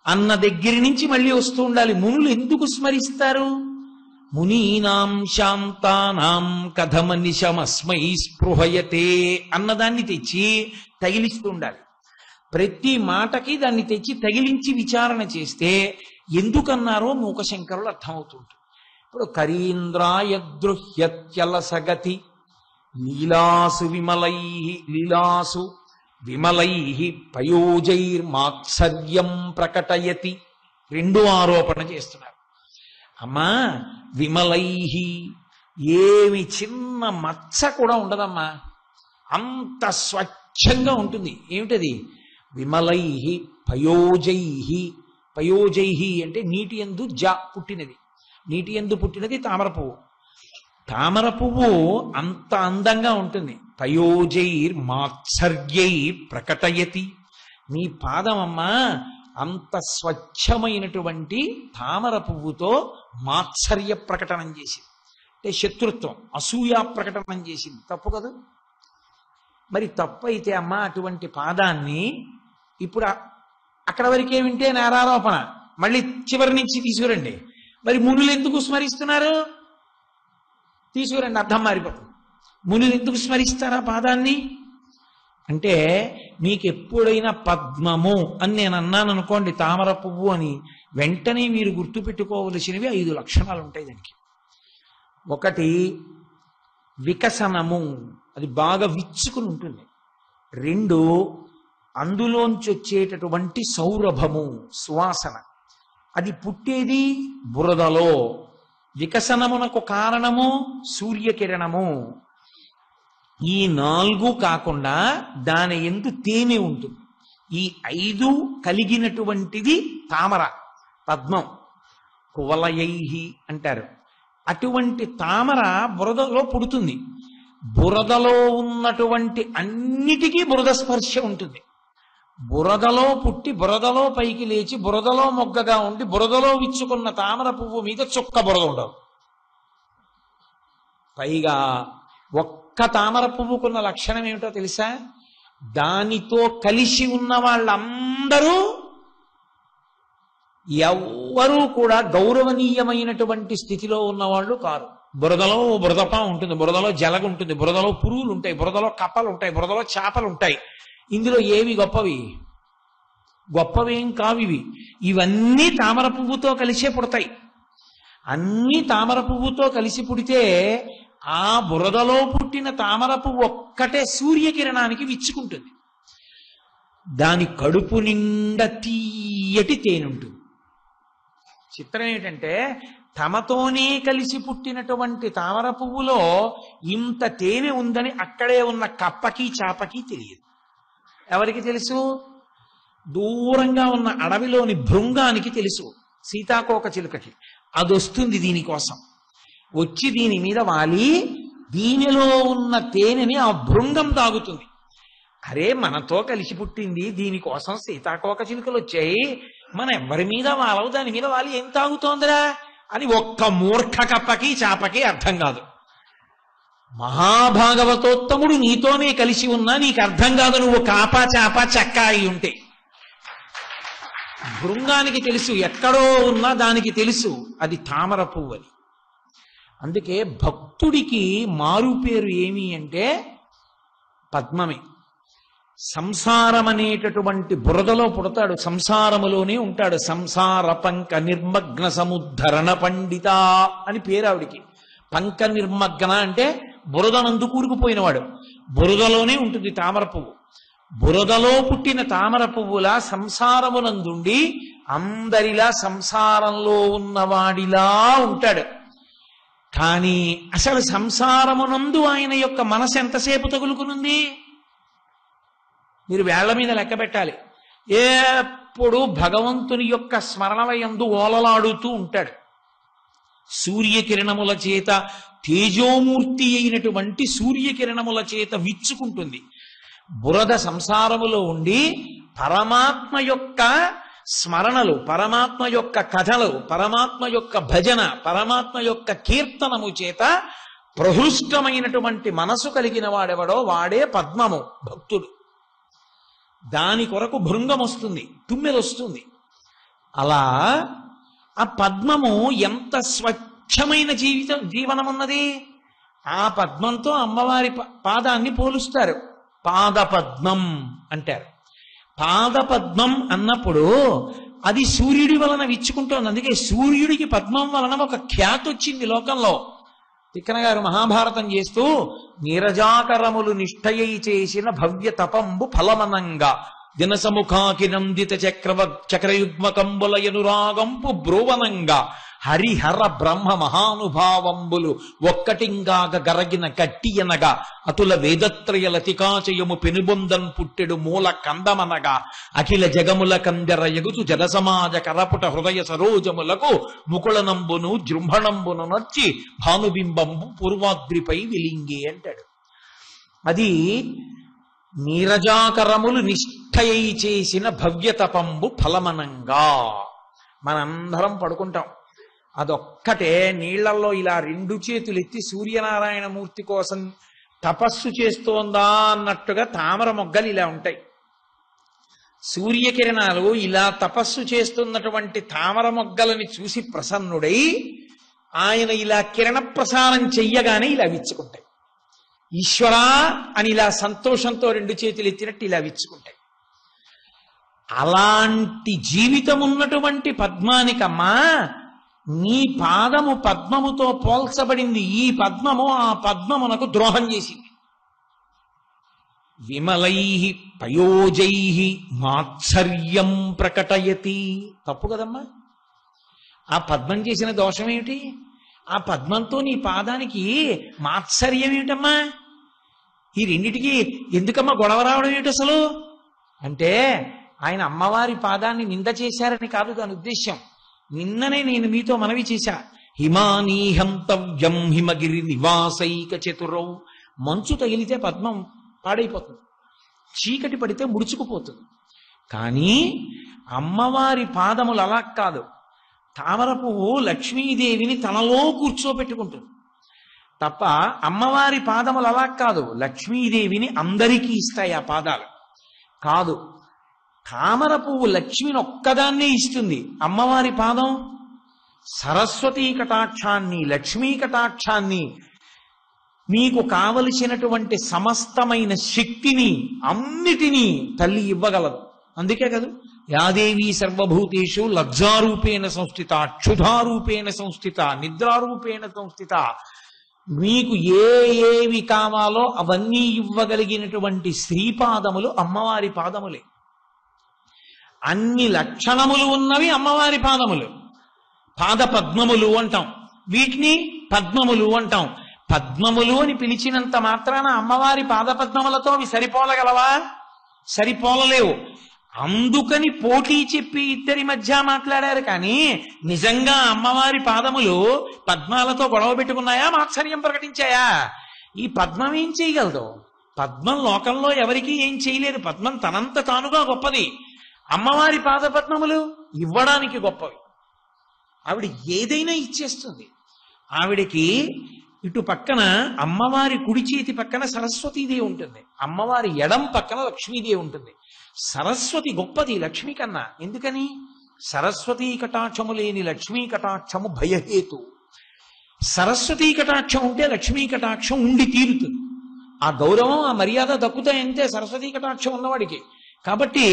S1: అన్న దగ్గర నుంచి మళ్ళీ వస్తూ ఉండాలి. మునులు ఎందుకు స్మరిస్తారు? మునీనాం శాంతానాం కథమనిశమస్మై స్పృహయతే అన్నదాన్ని తెచ్చి తగిలిస్తూ ఉండాలి. ప్రతి మాటకి దాన్ని తెచ్చి తగిలించి విచారణ చేస్తే ఎందుకన్నారో మూకశంకరులు అర్థమవుతుంటుంది. ఇప్పుడు కరీంద్రాయదృహ్యత్యలసగతి లీలాసు విమలై పయోజైర్మాత్సర్యం ప్రకటయతి. 2 ఆరోపణ చేస్తున్నారు. అమ్మా, విమలై, ఏమి చిన్న మచ్చ కూడా ఉండదమ్మా, అంత స్వచ్ఛంగా ఉంటుంది. ఏమిటది? విమలై పయోజైహి. పయోజైహి అంటే నీటి యందు పుట్టినది. నీటి యందు పుట్టినది తామర పువ్వు. తామర పువ్వు అంత అందంగా ఉంటుంది. పయోజైర్ మాత్సర్యై ప్రకటయతి. నీ పాదమమ్మా అంత స్వచ్ఛమైనటువంటి తామర పువ్వుతో మాత్సర్య ప్రకటనం చేసింది. అంటే శత్రుత్వం, అసూయా ప్రకటనం చేసింది. తప్పు కదా? మరి తప్పు అయితే అమ్మా అటువంటి పాదాన్ని ఇప్పుడు అక్కడ వరకే వింటే నేరారోపణ, మళ్ళీ చివరి నుంచి తీసుకురండి. మరి మునులు ఎందుకు స్మరిస్తున్నారు? తీసుకురండి, అర్థం మారిపోతుంది. మునులు ఎందుకు స్మరిస్తారా పాదాన్ని అంటే, మీకు ఎప్పుడైనా పద్మము అని నేను అన్నాను అనుకోండి, తామర పువ్వు అని, వెంటనే మీరు గుర్తుపెట్టుకోవలసినవి 5 లక్షణాలు ఉంటాయి దానికి. ఒకటి వికసనము, అది బాగా విచ్చుకుని ఉంటుంది. 2 అందులోంచి వచ్చేటటువంటి సౌరభము, సువాసన. అది పుట్టేది బురదలో. వికసనమునకు కారణము సూర్యకిరణము. ఈ 4 కాకుండా దాని యందు తేనె ఉంటుంది. ఈ 5 కలిగినటువంటిది తామర, పద్మం. కువలయైహి అంటారు. అటువంటి తామర బురదలో పుడుతుంది. బురదలో ఉన్నటువంటి అన్నిటికీ బురద స్పర్శ ఉంటుంది. బురదలో పుట్టి బురదలో పైకి లేచి బురదలో మొగ్గగా ఉండి బురదలో విచ్చుకున్న తామర పువ్వు మీద చుక్క బురద ఉండదు. పైగా ఒక్క తామర పువ్వుకున్న లక్షణం ఏమిటో తెలుసా? దానితో కలిసి ఉన్న వాళ్ళందరూ ఎవ్వరూ కూడా గౌరవనీయమైనటువంటి స్థితిలో ఉన్నవాళ్ళు కారు. బురదలో బురదపా ఉంటుంది, బురదలో జలగ ఉంటుంది, బురదలో పురుగులు ఉంటాయి, బురదలో కప్పలు ఉంటాయి, బురదలో చేపలు ఉంటాయి. ఇందులో ఏవి గొప్పవి? గొప్పవేం కావివి. ఇవన్నీ తామర పువ్వుతో కలిసే పుడతాయి. అన్నీ తామర పువ్వుతో కలిసి పుడితే ఆ బురదలో పుట్టిన తామర పువ్వు ఒక్కటే సూర్యకిరణానికి విచ్చుకుంటుంది. దాని కడుపు నిండా తీయటి తేనెంటుంది. చిత్రం ఏంటంటే, తమతోనే కలిసి పుట్టినటువంటి తామర పువ్వులో ఇంత తేనె ఉందని అక్కడే ఉన్న కప్పకి చాపకి తెలియదు. ఎవరికి తెలుసు? దూరంగా ఉన్న అడవిలోని భృంగానికి తెలుసు, సీతాకోక చిలుకకి. అది వస్తుంది దీనికోసం. వచ్చి దీని మీద వాలి దీనిలో ఉన్న తేనెని ఆ భృంగం తాగుతుంది. అరే, మనతో కలిసి పుట్టింది, దీనికోసం సీతాకోక చిలుకలు వచ్చాయి, మన ఎవరి మీద వాలవు, దాని మీద వాలి ఏం తాగుతోందిరా అని ఒక్క మూర్ఖ కప్పకి చాపకి అర్థం కాదు. మహాభాగవతోత్తముడు నీతోనే కలిసి ఉన్నా నీకు అర్థం కాదు, నువ్వు కాపా చాపా చెక్క అయి ఉంటే. భృంగానికి తెలుసు, ఎక్కడో ఉన్నా దానికి తెలుసు అది తామర పువ్వు అని. అందుకే భక్తుడికి మారు పేరు ఏమి అంటే పద్మమే. సంసారం అనేటటువంటి బురదలో పుడతాడు, సంసారములోనే ఉంటాడు. సంసార పంక నిర్మగ్న సముద్ధరణ పండిత అని పేరు ఆవిడికి. పంక నిర్మగ్న అంటే బురదనందు కూరుకుపోయినవాడు. బురదలోనే ఉంటుంది తామర పువ్వు. బురదలో పుట్టిన తామర పువ్వులా సంసారమునందుండి అందరిలా సంసారంలో ఉన్నవాడిలా ఉంటాడు. కానీ అసలు సంసారమునందు ఆయన యొక్క మనసు ఎంతసేపు తగులుకునుంది? మీరు వేళ్ల మీద లెక్క పెట్టాలి. ఎప్పుడు భగవంతుని యొక్క స్మరణలయందు ఓలలాడుతూ ఉంటాడు. సూర్యకిరణముల చేత, తేజోమూర్తి అయినటువంటి సూర్యకిరణముల చేత విచ్చుకుంటుంది. బురద సంసారములో ఉండి పరమాత్మ యొక్క స్మరణలు, పరమాత్మ యొక్క కథలు, పరమాత్మ యొక్క భజన, పరమాత్మ యొక్క కీర్తనము చేత ప్రహృష్టమైనటువంటి మనసు కలిగిన వాడెవడో వాడే పద్మము, భక్తుడు. దాని కొరకు భృంగం వస్తుంది, తుమ్మెద వస్తుంది. అలా ఆ పద్మము ఎంత స్వచ్ఛమైన జీవనమున్నది. ఆ పద్మంతో అమ్మవారి పాదాన్ని పోలుస్తారు, పాదపద్మం అంటారు. పాదపద్మం అన్నప్పుడు అది సూర్యుడి వలన విచ్చుకుంటోంది. అందుకే సూర్యుడికి పద్మం వలన ఒక ఖ్యాతి వచ్చింది లోకంలో. తిక్కన గారు మహాభారతం చేస్తూ, నీరజాకరములు నిష్ఠయై చేసిన భవ్య తపంబు ఫలమనంగా దినసముఖాకి నందిత చక్రయుగ్మ కంబుల ఎనురాగంపు బ్రోవనంగా హరిహర బ్రహ్మ మహానుభావంబులు ఒక్కటింగాగ గరగిన గట్టి అనగా అతుల వేదత్రయ లతికాచయము పెనుబొందన్ పుట్టెడు మూల కందమనగా అఖిల జగముల కందెర ఎగుతు జనసమాజ కరపుట హృదయ సరోజములకు ముకుళనంబును జృంభణంబును నచ్చి భానుబింబంబు పూర్వాద్రిపై విలింగి అంటాడు. అది నీరజాకరములు నిష్ఠయై చేసిన భవ్యతపంబు ఫలమనంగా. మనందరం పడుకుంటాం, అదొక్కటే నీళ్లలో ఇలా రెండు చేతులు ఎత్తి సూర్యనారాయణమూర్తి కోసం తపస్సు చేస్తోందా అన్నట్టుగా తామర మొగ్గలు ఇలా ఉంటాయి. సూర్యకిరణాలు ఇలా తపస్సు చేస్తున్నటువంటి తామర మొగ్గలని చూసి ప్రసన్నుడై ఆయన ఇలా కిరణ ప్రసారం చెయ్యగానే ఇలా విచ్చుకుంటాయి. ఈశ్వరా అని ఇలా సంతోషంతో రెండు చేతులు ఎత్తినట్టు ఇలా విచ్చుకుంటాయి. అలాంటి జీవితం ఉన్నటువంటి పద్మానికమ్మా, నీ పాదము పద్మముతో పోల్చబడింది. ఈ పద్మము ఆ పద్మమునకు ద్రోహం చేసింది. విమలై పయోజై మాత్సర్యం ప్రకటయతి. తప్పు కదమ్మా. ఆ పద్మం చేసిన దోషం ఏమిటి? ఆ పద్మంతో నీ పాదానికి మాత్సర్యం ఏమిటమ్మా? ఈ రెండిటికి ఎందుకమ్మా గొడవ రావడం ఏమిటి అసలు? అంటే ఆయన అమ్మవారి పాదాన్ని నింద చేశారని కాదు దాని ఉద్దేశ్యం. నిన్ననే నేను మీతో మనవి చేశా. హిమానీహంతవ్యం హిమగిరి నివాసైక చతురౌ. మంచు తగిలితే పద్మం పాడైపోతుంది, చీకటి పడితే ముడుచుకుపోతుంది. కానీ అమ్మవారి పాదములు అలా కాదు. తామర పువ్వు లక్ష్మీదేవిని తనలో కూర్చోబెట్టుకుంటుంది తప్ప అమ్మవారి పాదములు అలా కాదు. లక్ష్మీదేవిని అందరికీ ఇస్తాయి ఆ పాదాలు కాదు. తామర పువ్వు లక్ష్మిని ఒక్కదాన్నే ఇస్తుంది. అమ్మవారి పాదం సరస్వతీ కటాక్షాన్ని, లక్ష్మీ కటాక్షాన్ని, నీకు కావలసినటువంటి సమస్తమైన శక్తిని అన్నిటినీ తల్లి ఇవ్వగలదు. అందుకే కదా యాదేవి సర్వభూతేషు లజ్జారూపేణ సంస్థిత, క్షుధారూపేణ సంస్థిత, నిద్రారూపేణ సంస్థిత. మీకు ఏవి కావాలో అవన్నీ ఇవ్వగలిగినటువంటి శ్రీపాదములు అమ్మవారి పాదములే. అన్ని లక్షణములు ఉన్నవి అమ్మవారి పాదములు. పాద పద్మములు అంటాం, వీటిని పద్మములు అంటాం. పద్మములు అని పిలిచినంత మాత్రాన అమ్మవారి పాదపద్మములతో అవి సరిపోలగలవా? సరిపోలలేవు. అందుకని పోటీ చెప్పి ఇద్దరి మధ్య మాట్లాడారు. కానీ నిజంగా అమ్మవారి పాదములు పద్మాలతో గొడవ పెట్టుకున్నాయా, మాత్సర్యం ప్రకటించాయా? ఈ పద్మం ఏం చేయగలదు? పద్మం లోకంలో ఎవరికీ ఏం చేయలేదు. పద్మం తనంత తానుగా గొప్పది. అమ్మవారి పాదపద్మములు ఇవ్వడానికి గొప్పవి. ఆవిడ ఏదైనా ఇచ్చేస్తుంది. ఆవిడికి ఇటు పక్కన అమ్మవారి కుడి చేతి పక్కన సరస్వతీదేవి ఉంటుంది, అమ్మవారి ఎడం పక్కన లక్ష్మీదేవి ఉంటుంది. సరస్వతి గొప్పది లక్ష్మి కన్నా. ఎందుకని? సరస్వతీ కటాక్షము లేని లక్ష్మీ కటాక్షము భయహేతు. సరస్వతీ కటాక్షం ఉంటే లక్ష్మీ కటాక్షం ఉండి తీరుతుంది. ఆ గౌరవం ఆ మర్యాద దక్కుతాయంటే సరస్వతీ కటాక్షం ఉన్నవాడికి. కాబట్టి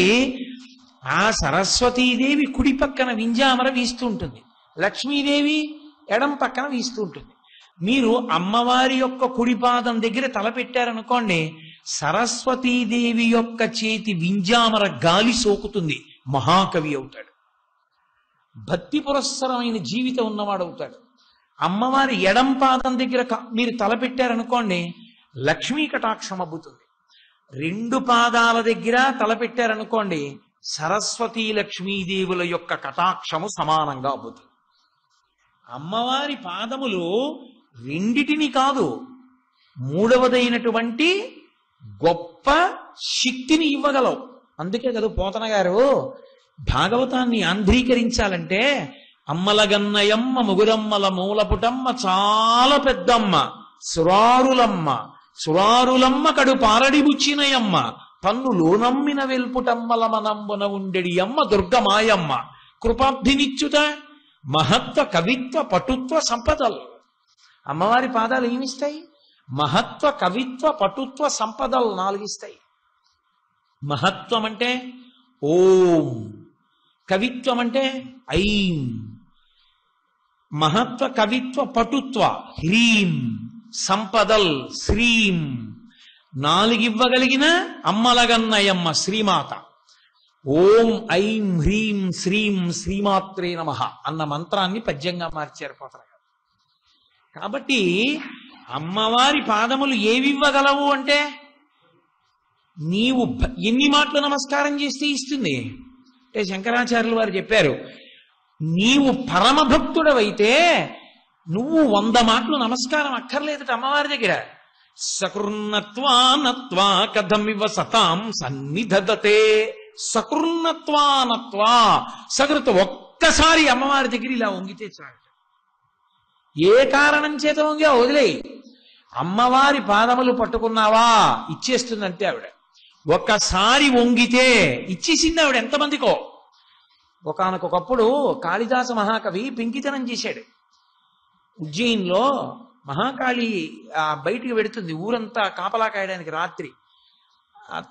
S1: ఆ సరస్వతీదేవి కుడి పక్కన వింజామర వీస్తూ ఉంటుంది, లక్ష్మీదేవి ఎడం పక్కన వీస్తూ ఉంటుంది. మీరు అమ్మవారి యొక్క కుడి పాదం దగ్గర తలపెట్టారనుకోండి, సరస్వతీదేవి యొక్క చేతి వింజామర గాలి సోకుతుంది, మహాకవి అవుతాడు, భక్తి పురస్సరమైన జీవితం ఉన్నవాడు అవుతాడు. అమ్మవారి ఎడం పాదం దగ్గర మీరు తలపెట్టారనుకోండి, లక్ష్మీ కటాక్షం అబ్బుతుంది. రెండు పాదాల దగ్గర తలపెట్టారనుకోండి, సరస్వతీ లక్ష్మీదేవుల యొక్క కటాక్షము సమానంగా అబ్బుతుంది. అమ్మవారి పాదములు రెండిటిని కాదు, మూడవదైనటువంటి గొప్ప శక్తిని ఇవ్వగలవు. అందుకే కదా పోతన గారు భాగవతాన్ని ఆంధ్రీకరించాలంటే అమ్మలగన్నయమ్మ ముగురమ్మల మూలపుటమ్మ చాలా పెద్దమ్మ సురారులమ్మ, సురారులమ్మ కడు పారడిబుచ్చినయమ్మ పన్నులో నమ్మిన వెల్పుటమ్మల మనంబున ఉండెడి అమ్మ దుర్గమాయమ్మ కృపాబ్ధినిచ్చుత మహత్వ కవిత్వ పటుత్వ సంపదలు. అమ్మవారి పాదాలు ఏమిస్తాయి? మహత్వ కవిత్వ పటుత్వ సంపదలు 4 ఇస్తాయి. మహత్వం అంటే ఓం, కవిత్వం అంటే ఐం, మహత్వ కవిత్వ పటుత్వ హ్రీం, సంపదల్ శ్రీం. 4 ఇవ్వగలిగిన అమ్మలగన్నయమ్మ శ్రీమాత. ఓం ఐం హ్రీం శ్రీం శ్రీమాత్రే నమః అన్న మంత్రాన్ని పద్యంగా మార్చారు పోతన గారు. కాబట్టి అమ్మవారి పాదములు ఏవివ్వగలవు అంటే, నీవు ఎన్ని మాటలు నమస్కారం చేస్తే ఇస్తుంది అంటే శంకరాచార్యులు వారు చెప్పారు, నీవు పరమ భక్తుడవైతే నువ్వు 100 మాటలు నమస్కారం అక్కర్లేదట అమ్మవారి దగ్గర. సకృన్నత్వానత్వా కథమివ సతాం సన్నిధదతే. సకృన్నత్వానత్వా, సకృత ఒక్కసారి అమ్మవారి దగ్గర ఇలా వంగితే చాలు. ఏ కారణం చేత వంగా వదిలేయి, అమ్మవారి పాదములు పట్టుకున్నావా ఇచ్చేస్తుందంటే ఆవిడ. ఒక్కసారి వంగితే ఇచ్చేసింది ఆవిడ ఎంతమందికో. ఒకానొకప్పుడు కాళిదాస మహాకవి పెంకితనం చేశాడు. ఉజ్జయిన్లో మహాకాళి బయటికి వెడుతుంది, ఊరంతా కాపలా కాయడానికి రాత్రి.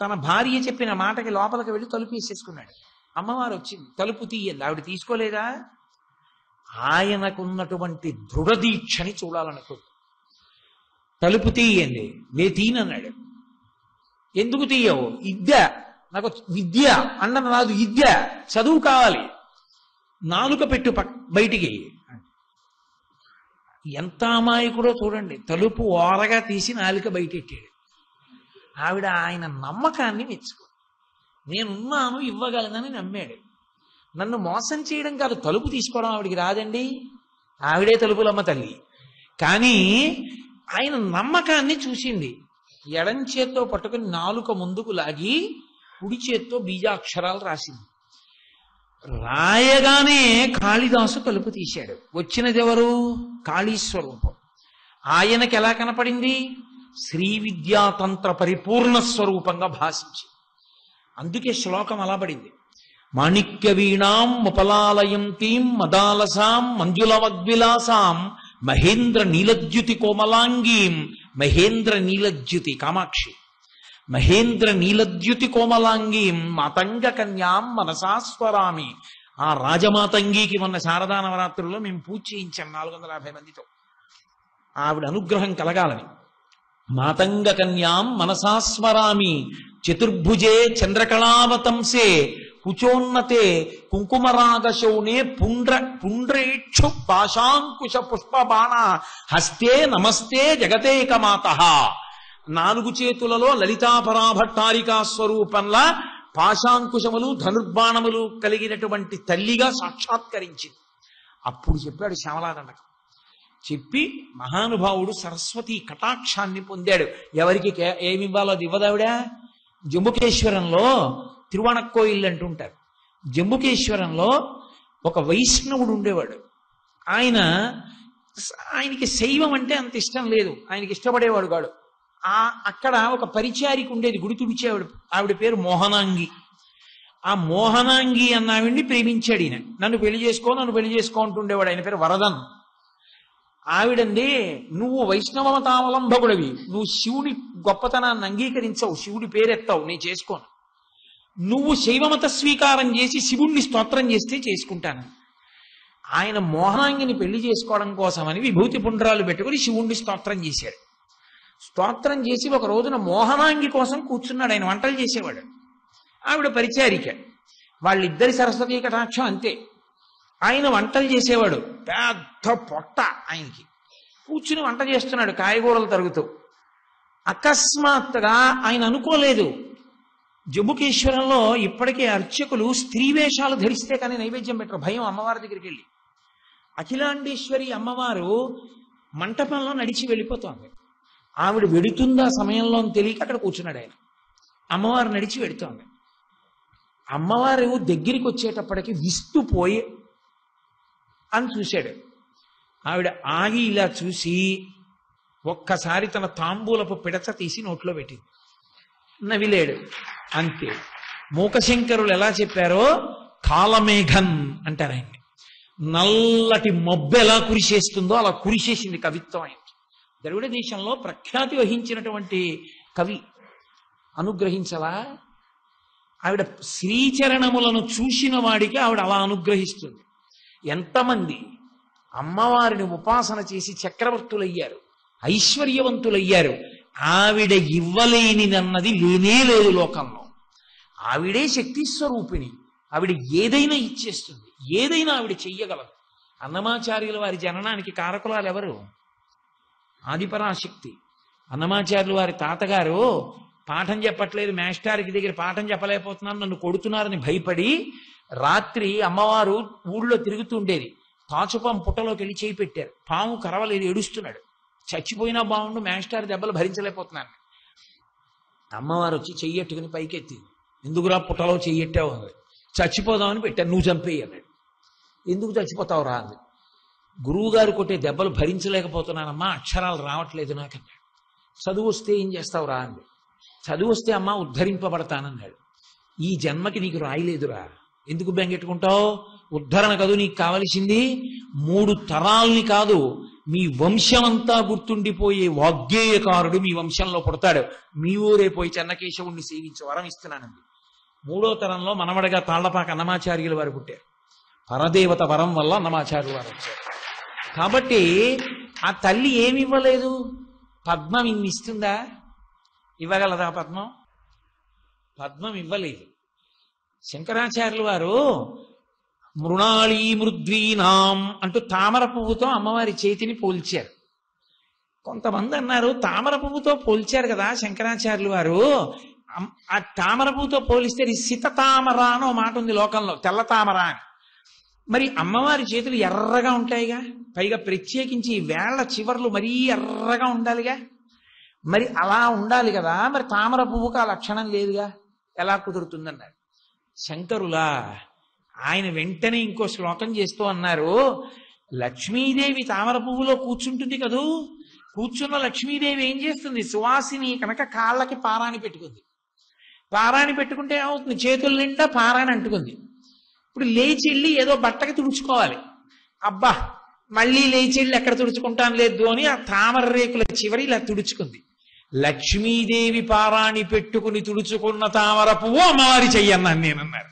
S1: తన భార్య చెప్పిన మాటకి లోపలికి వెళ్ళి తలుపు వేసేసుకున్నాడు. అమ్మవారు వచ్చింది, తలుపు తీయండి. ఆవిడ తీసుకోలేదా? ఆయనకున్నటువంటి దృఢదీక్షని చూడాలనుకుంది. తలుపు తీయండి, నే తీనన్నాడు. ఎందుకు తీయవు? విద్య, నాకు విద్య అన్నం రాదు, విద్య చదువు కావాలి. నాలుక పెట్టు బయటికి. ఎంత అమాయకుడో చూడండి, తలుపు ఓరగా తీసి నాలుక బయటెట్టాడు. ఆవిడ ఆయన నమ్మకాన్ని మెచ్చుకో, నేనున్నాను ఇవ్వగలనని నమ్మాడు. నన్ను మోసం చేయడం కాదు, తలుపు తీసుకోవడం ఆవిడికి రాదండి. ఆవిడే తలుపులమ్మ తల్లి. కానీ ఆయన నమ్మకాన్ని చూసింది. ఎడం చేత్తో పట్టుకుని నాలుక ముందుకు లాగి కుడి చేత్తో బీజాక్షరాలు రాసింది. రాయగానే కాళిదాసు తలుపు తీశాడు. వచ్చినది ఎవరు? కాళీస్వరూపం. ఆయనకి ఎలా కనపడింది? శ్రీ విద్యాతంత్ర పరిపూర్ణ స్వరూపంగా భాషించి. అందుకే శ్లోకం అలా పడింది. మాణిక్య వీణాం ముపలాలయంతీం మదాలసాం మంజులవద్విలాసాం మహేంద్ర నీలద్యుతి కోమలాంగీం. మహేంద్ర నీలద్యుతి కామాక్షి, మహేంద్ర నీలద్యుతి కోమలాంగీం మాతంగ కన్యాం మనసా స్వరామి. ఆ రాజమాతంగికి మొన్న శారదా నవరాత్రుల్లో మేము పూజ చేయించాం 450 మందితో, ఆవిడ అనుగ్రహం కలగాలని. మాతంగ కన్యాం మనసా స్మరామి చతుర్భుజే చంద్రకళావతంసే కుచోన్నతే కుంకుమరాగశౌనే పుండ్రేక్షు పాశాంకుశ పుష్పబాణ హస్తే నమస్తే జగతేకమాత. 4 చేతులలో లలితాపరాభట్టారికా స్వరూపంలా పాశాంకుశములు ధనుర్బాణములు కలిగినటువంటి తల్లిగా సాక్షాత్కరించింది. అప్పుడు చెప్పాడు శ్యామలాదండకం. చెప్పి మహానుభావుడు సరస్వతి కటాక్షాన్ని పొందాడు. ఎవరికి ఏమివ్వాలో అది ఇవ్వదావిడ. జంబుకేశ్వరంలో తిరువణక్కోయిల్ అంటుంటారు. జంబుకేశ్వరంలో ఒక వైష్ణవుడు ఉండేవాడు. ఆయనకి శైవం అంటే అంత ఇష్టం లేదు, ఆయనకి ఇష్టపడేవాడు కాడు. అక్కడ ఒక పరిచారిక ఉండేది, గుడి తుడిచేవాడు. ఆవిడ పేరు మోహనాంగి. ఆ మోహనాంగి అన్న ఆవిడ్ని ప్రేమించాడు ఈయన. నన్ను పెళ్లి చేసుకో అంటుండేవాడు. ఆయన పేరు వరదన్. ఆవిడండి, నువ్వు వైష్ణవమతావలంబకుడివి, నువ్వు శివుడి గొప్పతనాన్ని అంగీకరించవు, శివుడి పేరెత్తావు, నేను చేసుకోను. నువ్వు శైవమత స్వీకారం చేసి శివుణ్ణి స్తోత్రం చేస్తే చేసుకుంటాను. ఆయన మోహనాంగిని పెళ్లి చేసుకోవడం కోసమని విభూతి పుండ్రాలు పెట్టుకుని శివుణ్ణి స్తోత్రం చేశాడు. స్తోత్రం చేసి ఒక రోజున మోహనాంగి కోసం కూర్చున్నాడు. ఆయన వంటలు చేసేవాడు, ఆవిడ పరిచారిక. వాళ్ళిద్దరి సరస్వతీ కటాక్షం అంతే. ఆయన వంటలు చేసేవాడు, పెద్ద పొట్ట ఆయనకి. కూర్చుని వంట చేస్తున్నాడు కాయగూరలు తరుగుతూ. అకస్మాత్తుగా ఆయన అనుకోలేదు, జంబుకేశ్వరంలో ఇప్పటికే అర్చకులు స్త్రీ వేషాలు ధరిస్తే కానీ నైవేద్యం పెట్టరు, భయం అమ్మవారి దగ్గరికి వెళ్ళి. అఖిలాండేశ్వరి అమ్మవారు మంటపంలో నడిచి వెళ్ళిపోతోంది. ఆవిడ వెడుతుందా సమయంలో తెలియక అక్కడ కూర్చున్నాడు ఆయన. అమ్మవారు నడిచి వెడుతోంది. అమ్మవారు దగ్గరికి వచ్చేటప్పటికి విస్తుపోయి అని చూశాడు. ఆవిడ ఆగి ఇలా చూసి ఒక్కసారి తన తాంబూలపు పిడచ తీసి నోట్లో పెట్టింది. నవిలేడు అంతే. మూకశంకరులు ఎలా చెప్పారో కాలమేఘన్ అంటారు ఆయన్ని. నల్లటి మబ్బు ఎలా కురిసేస్తుందో అలా కురిసేసింది కవిత్వం ఆయనకి. ద్రవిడ దేశంలో ప్రఖ్యాతి వహించినటువంటి కవి అనుగ్రహించవా? ఆవిడ శ్రీచరణములను చూసిన వాడికి ఆవిడ అలా అనుగ్రహిస్తుంది. ఎంతమంది అమ్మవారిని ఉపాసన చేసి చక్రవర్తులయ్యారు, ఐశ్వర్యవంతులయ్యారు. ఆవిడ ఇవ్వలేనిదన్నది లేనే లేదు లోకంలో. ఆవిడే శక్తి స్వరూపిణి. ఆవిడ ఏదైనా ఇచ్చేస్తుంది, ఏదైనా ఆవిడ చెయ్యగలదు. అన్నమాచార్యుల వారి జననానికి కారకులాలు ఎవరు? ఆదిపరాశక్తి. అన్నమాచార్యులు వారి తాతగారు పాఠం చెప్పట్లేదు, మేస్టారికి దగ్గర పాఠం చెప్పలేకపోతున్నాను, నన్ను కొడుతున్నారని భయపడి రాత్రి అమ్మవారు ఊళ్ళో తిరుగుతుండేది. తాచుపాము పుట్టలోకి వెళ్ళి చేయి పెట్టారు. పాము కరవలేదు, ఏడుస్తున్నాడు. చచ్చిపోయినా బాగుండు, మేస్టార్ దెబ్బలు భరించలేకపోతున్నాను. అమ్మవారు వచ్చి చెయ్యట్టుకుని పైకెత్తింది. ఎందుకురా పుట్టలో చెయ్యట్టావు అన్నది. చచ్చిపోదామని పెట్టాను, నువ్వు చంపేయి అన్నాడు. ఎందుకు చచ్చిపోతావు రా అంది. గురువుగారు కొట్టే దెబ్బలు భరించలేకపోతున్నానమ్మా, అక్షరాలు రావట్లేదు నాకు అన్నాడు. చదువు వస్తే ఏం చేస్తావు రా అంది. చదువు వస్తే అమ్మ ఉద్ధరింపబడతానన్నాడు. ఈ జన్మకి నీకు రాయలేదురా, ఎందుకు బెంగెట్టుకుంటావు? ఉద్ధరణ కదూ నీకు కావలసింది. 3 తరాల్ని కాదు, మీ వంశమంతా గుర్తుండిపోయే వాగ్గేయకారుడు మీ వంశంలో పుడతాడు. మీ ఊరే పోయి చెన్నకేశవుణ్ణి సేవించే వరం ఇస్తున్నానండి. 3వ తరంలో మనవడగా తాళ్లపాక అన్నమాచార్యుల వారు పుట్టారు. పరదేవత వరం వల్ల అన్నమాచార్యుల వారు వచ్చారు. కాబట్టి ఆ తల్లి ఏమి ఇవ్వలేదు? పద్మం ఇన్ని ఇస్తుందా? ఇవ్వగలదా పద్మం? పద్మం ఇవ్వలేదు. శంకరాచార్యుల వారు మృణాళీ మృద్వీనాం అంటూ తామర పువ్వుతో అమ్మవారి చేతిని పోల్చారు. కొంతమంది అన్నారు, తామర పువ్వుతో పోల్చారు కదా శంకరాచార్యుల వారు, ఆ తామర పువ్వుతో పోలిస్తే సిత తామర అనో మాట ఉంది లోకంలో, తెల్ల తామర అని. మరి అమ్మవారి చేతులు ఎర్రగా ఉంటాయిగా, పైగా ప్రత్యేకించి వేళ్ల చివర్లు మరీ ఎర్రగా ఉండాలిగా. మరి అలా ఉండాలి కదా, మరి తామర పువ్వుకు ఆ లక్షణం లేదుగా, ఎలా కుదురుతుందన్నారు శంకరులా. ఆయన వెంటనే ఇంకో శ్లోకం చేస్తూ అన్నారు, లక్ష్మీదేవి తామర పువ్వులో కూర్చుంటుంది కదూ, కూర్చున్న లక్ష్మీదేవి ఏం చేస్తుంది? సువాసిని కనుక కాళ్ళకి పారాణి పెట్టుకుంది. పారాణి పెట్టుకుంటే ఏమవుతుంది? చేతుల నిండా పారాణి అంటుకుంది. ఇప్పుడు లేచి వెళ్ళి ఏదో బట్టకి తుడుచుకోవాలి. అబ్బా మళ్ళీ లేచి వెళ్ళి ఎక్కడ తుడుచుకుంటాను లేదు అని ఆ తామర రేకుల చివరి ఇలా తుడుచుకుంది. లక్ష్మీదేవి పారాణి పెట్టుకుని తుడుచుకున్న తామర పువ్వు అమ్మవారి చెయ్యన్నాను నేనన్నారు.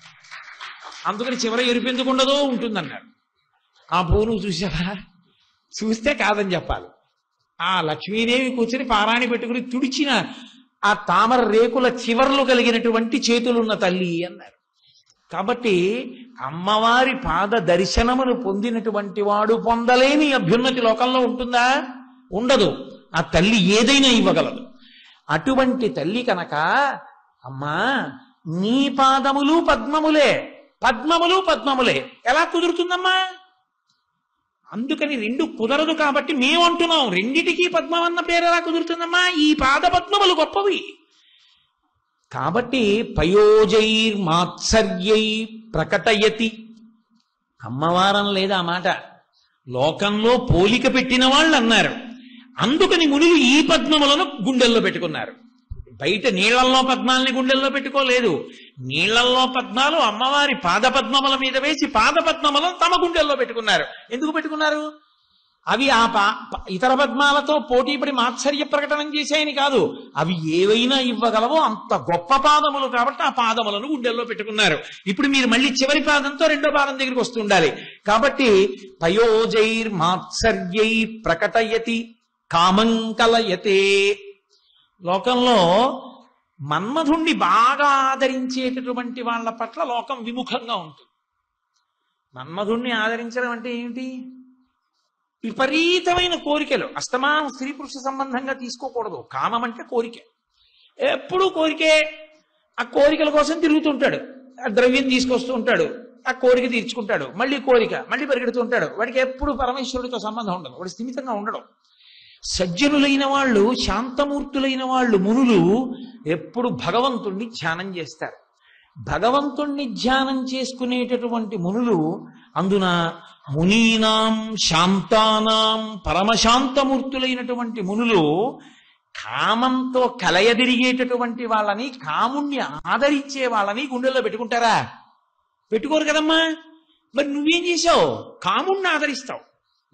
S1: అందుకని చివర ఎరుపెందుకు ఉండదో ఉంటుందన్నారు. ఆ పువ్వును చూసావా? చూస్తే కాదని చెప్పాలి. ఆ లక్ష్మీదేవి కూర్చొని పారాణి పెట్టుకుని తుడిచిన ఆ తామర రేకుల చివర్లు కలిగినటువంటి చేతులున్న తల్లి అన్నారు. కాబట్టి అమ్మవారి పాద దర్శనమును పొందినటువంటి వాడు పొందలేని అభ్యున్నతి లోకంలో ఉంటుందా? ఉండదు. ఆ తల్లి ఏదైనా ఇవ్వగలదు. అటువంటి తల్లి కనుక అమ్మా నీ పాదములు పద్మములే, పద్మములు పద్మములే ఎలా కుదురుతుందమ్మా? అందుకని 2 కుదరదు కాబట్టి మేమంటున్నాం, రెండిటికీ పద్మం అన్న పేరు ఎలా కుదురుతుందమ్మా? ఈ పాద పద్మములు గొప్పవి కాబట్టి పయోజైర్మాత్సర్యై ప్రకటయతి. అమ్మవారం లేదా మాట, లోకంలో పోలిక పెట్టిన వాళ్ళు అన్నారు. అందుకని మునులు ఈ పద్మములను గుండెల్లో పెట్టుకున్నారు. బయట నీళ్లలో పద్మాలని గుండెల్లో పెట్టుకోలేదు. నీళ్లలో పద్మాలు అమ్మవారి పాద పద్మముల మీద వేసి పాద పద్మములను తమ గుండెల్లో పెట్టుకున్నారు. ఎందుకు పెట్టుకున్నారు? అవి ఆ ఇతర పద్మాలతో పోటీపడి మాత్సర్య ప్రకటన చేశాయని కాదు, అవి ఏవైనా ఇవ్వగలవో అంత గొప్ప పాదములు కాబట్టి ఆ పాదములను గుండెల్లో పెట్టుకున్నారు. ఇప్పుడు మీరు మళ్ళీ చివరి పాదంతో 2వ పాదం దగ్గరికి వస్తూ ఉండాలి. కాబట్టి పయోజైర్మాత్సర్యై ప్రకటయతి కామం కలయతే. లోకంలో మన్మధుణ్ణి బాగా ఆదరించేటటువంటి వాళ్ళ పట్ల లోకం విముఖంగా ఉంటుంది. మన్మధుణ్ణి ఆదరించడం అంటే ఏమిటి? విపరీతమైన కోరికలు. అస్తమానం స్త్రీ పురుష సంబంధంగా తీసుకోకూడదు. కామం అంటే కోరిక, ఎప్పుడూ కోరికే. ఆ కోరికల కోసం తిరుగుతుంటాడు, ఆ ద్రవ్యం తీసుకొస్తూ ఉంటాడు, ఆ కోరిక తీర్చుకుంటాడు, మళ్ళీ కోరిక, మళ్ళీ పరిగెడుతూ ఉంటాడు. వాడికి ఎప్పుడు పరమేశ్వరుడితో సంబంధం ఉండదు, వాడు స్థిమితంగా ఉండడం. సజ్జనులైన వాళ్ళు, శాంతమూర్తులైన వాళ్ళు, మునులు ఎప్పుడు భగవంతుణ్ణి ధ్యానం చేస్తారు. భగవంతుణ్ణి ధ్యానం చేసుకునేటటువంటి మునులు, అందున మునీనాం శాంతానాం పరమశాంతమూర్తులైనటువంటి మునులు కామంతో కలయదిరిగేటటువంటి వాళ్ళని, కాముణ్ణి ఆదరించే వాళ్ళని గుండెల్లో పెట్టుకుంటారా? పెట్టుకోరు కదమ్మా. మరి నువ్వేం చేశావు? కాముణ్ణి ఆదరిస్తావు,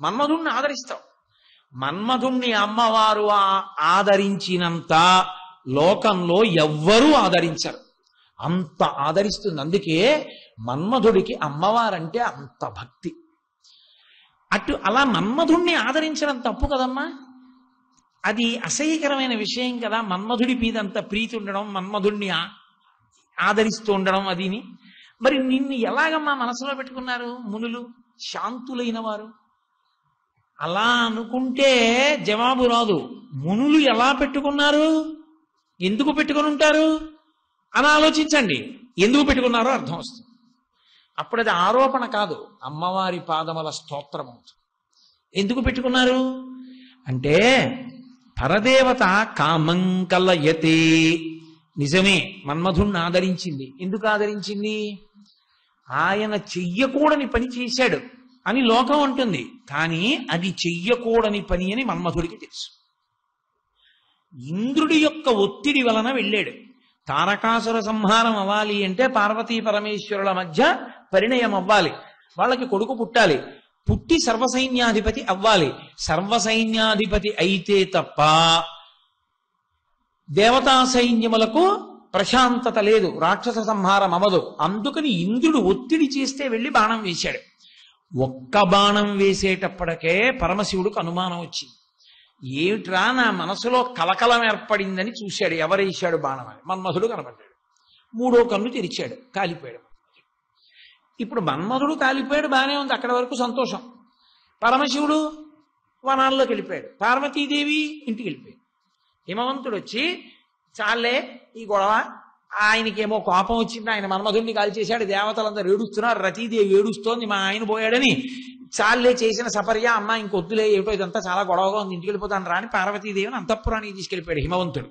S1: మన్మధుణ్ణి ఆదరిస్తావు. మన్మధుణ్ణి అమ్మవారు ఆదరించినంత లోకంలో ఎవ్వరూ ఆదరించరు, అంత ఆదరిస్తుంది. అందుకే మన్మధుడికి అమ్మవారంటే అంత భక్తి. అలా మన్మధుణ్ణి ఆదరించడం తప్పు కదమ్మా, అది అసహ్యకరమైన విషయం కదా. మన్మధుడి మీద అంత ప్రీతి ఉండడం, మన్మధుణ్ణి ఆదరిస్తూ ఉండడం అదిని. మరి నిన్ను ఎలాగమ్మా మనసులో పెట్టుకున్నారు మునులు, శాంతులైన వారు? అలా అనుకుంటే జవాబు రాదు. మునులు ఎలా పెట్టుకున్నారు, ఎందుకు పెట్టుకుని ఉంటారు అని ఆలోచించండి. ఎందుకు పెట్టుకున్నారో అర్థం వస్తుంది. అప్పుడు అది ఆరోపణ కాదు, అమ్మవారి పాదముల స్తోత్రం అవుతుంది. ఎందుకు పెట్టుకున్నారు అంటే పరదేవత కామం కలయతే. నిజమే, మన్మధుణ్ణి ఆదరించింది. ఎందుకు ఆదరించింది? ఆయన చెయ్యకూడని పని చేశాడు అని లోకం అంటుంది, కానీ అది చెయ్యకూడని పని అని మన్మధుడికి తెలుసు. ఇంద్రుడి యొక్క ఒత్తిడి వలన వెళ్ళాడు. తారకాసుర సంహారం అవ్వాలి అంటే పార్వతీ పరమేశ్వరుల మధ్య పరిణయం అవ్వాలి, వాళ్ళకి కొడుకు పుట్టాలి, పుట్టి సర్వసైన్యాధిపతి అవ్వాలి. సర్వసైన్యాధిపతి అయితే తప్ప దేవతా సైన్యములకు ప్రశాంతత లేదు, రాక్షస సంహారం అవ్వదు. అందుకని ఇంద్రుడు ఒత్తిడి చేస్తే వెళ్ళి బాణం వేశాడు. ఒక్క బాణం వేసేటప్పటికే పరమశివుడికి అనుమానం వచ్చింది. ఏమిట్రా నా మనసులో కలకలం ఏర్పడిందని చూశాడు. ఎవరేశాడు బాణం అని? మన్మధుడు కనబడ్డాడు. మూడో కన్ను తెరిచాడు, కాలిపోయాడు. ఇప్పుడు మన్మధుడు కాలిపోయాడు, బాగానే ఉంది, అక్కడ వరకు సంతోషం. పరమశివుడు వనాల్లోకి వెళ్ళిపోయాడు, పార్వతీదేవి ఇంటికి వెళ్ళిపోయాడు. హిమవంతుడు వచ్చి చాలే ఈ గొడవ, ఆయనకేమో కోపం వచ్చింది, ఆయన మన్మధుడిని కాల్చేశాడు, దేవతలందరూ ఏడుస్తున్నారు, రతీదేవి ఏడుస్తోంది మా ఆయన పోయాడని. చాలే చేసిన సపర్య, అమ్మ ఇంకొద్దులే, ఏమిటో ఇదంతా చాలా గొడవగా ఉంది, ఇంటికి వెళ్ళిపోతాను రాని పార్వతీదేవిని అంతఃపురానికి తీసుకెళ్ళిపోయాడు హిమవంతుడు.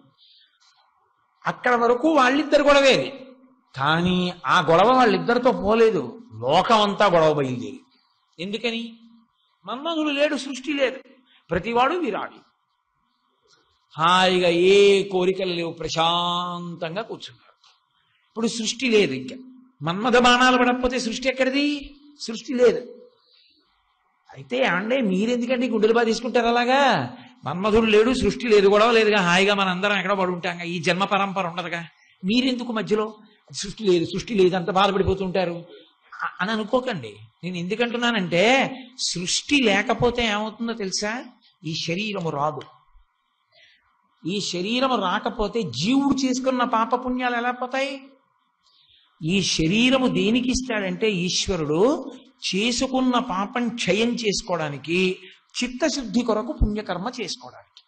S1: అక్కడ వరకు వాళ్ళిద్దరు గొడవేది. కానీ ఆ గొడవ వాళ్ళిద్దరితో పోలేదు, లోకం అంతా గొడవ బయలుదేరి. ఎందుకని? మన్మధుడు లేడు, సృష్టి లేదు, ప్రతివాడు విరాడి. హాయిగా ఏ కోరికలు లేవు, ప్రశాంతంగా కూర్చున్నారు. ఇప్పుడు సృష్టి లేదు. ఇంకా మన్మథ బాణాలు పడకపోతే సృష్టి ఎక్కడిది? సృష్టి లేదు. అయితే అంటే మీరెందుకంటే గుండెలు బాగా తీసుకుంటారు అలాగా? మన్మధుడు లేడు, సృష్టి లేదు, గొడవ లేదుగా, హాయిగా మనందరం ఎక్కడ పడుంటాంగా, ఈ జన్మ పరంపర ఉండదుగా, మీరెందుకు మధ్యలో సృష్టి లేదు సృష్టి లేదు అంత బాధపడిపోతుంటారు అని అనుకోకండి. నేను ఎందుకంటున్నానంటే సృష్టి లేకపోతే ఏమవుతుందో తెలుసా? ఈ శరీరము రాదు. ఈ శరీరము రాకపోతే జీవుడు చేసుకున్న పాపపుణ్యాలు ఎలా పోతాయి? ఈ శరీరము దేనికి ఇస్తాడంటే ఈశ్వరుడు చేసుకున్న పాపం క్షయం చేసుకోవడానికి, చిత్తశుద్ధి కొరకు పుణ్యకర్మ చేసుకోవడానికి.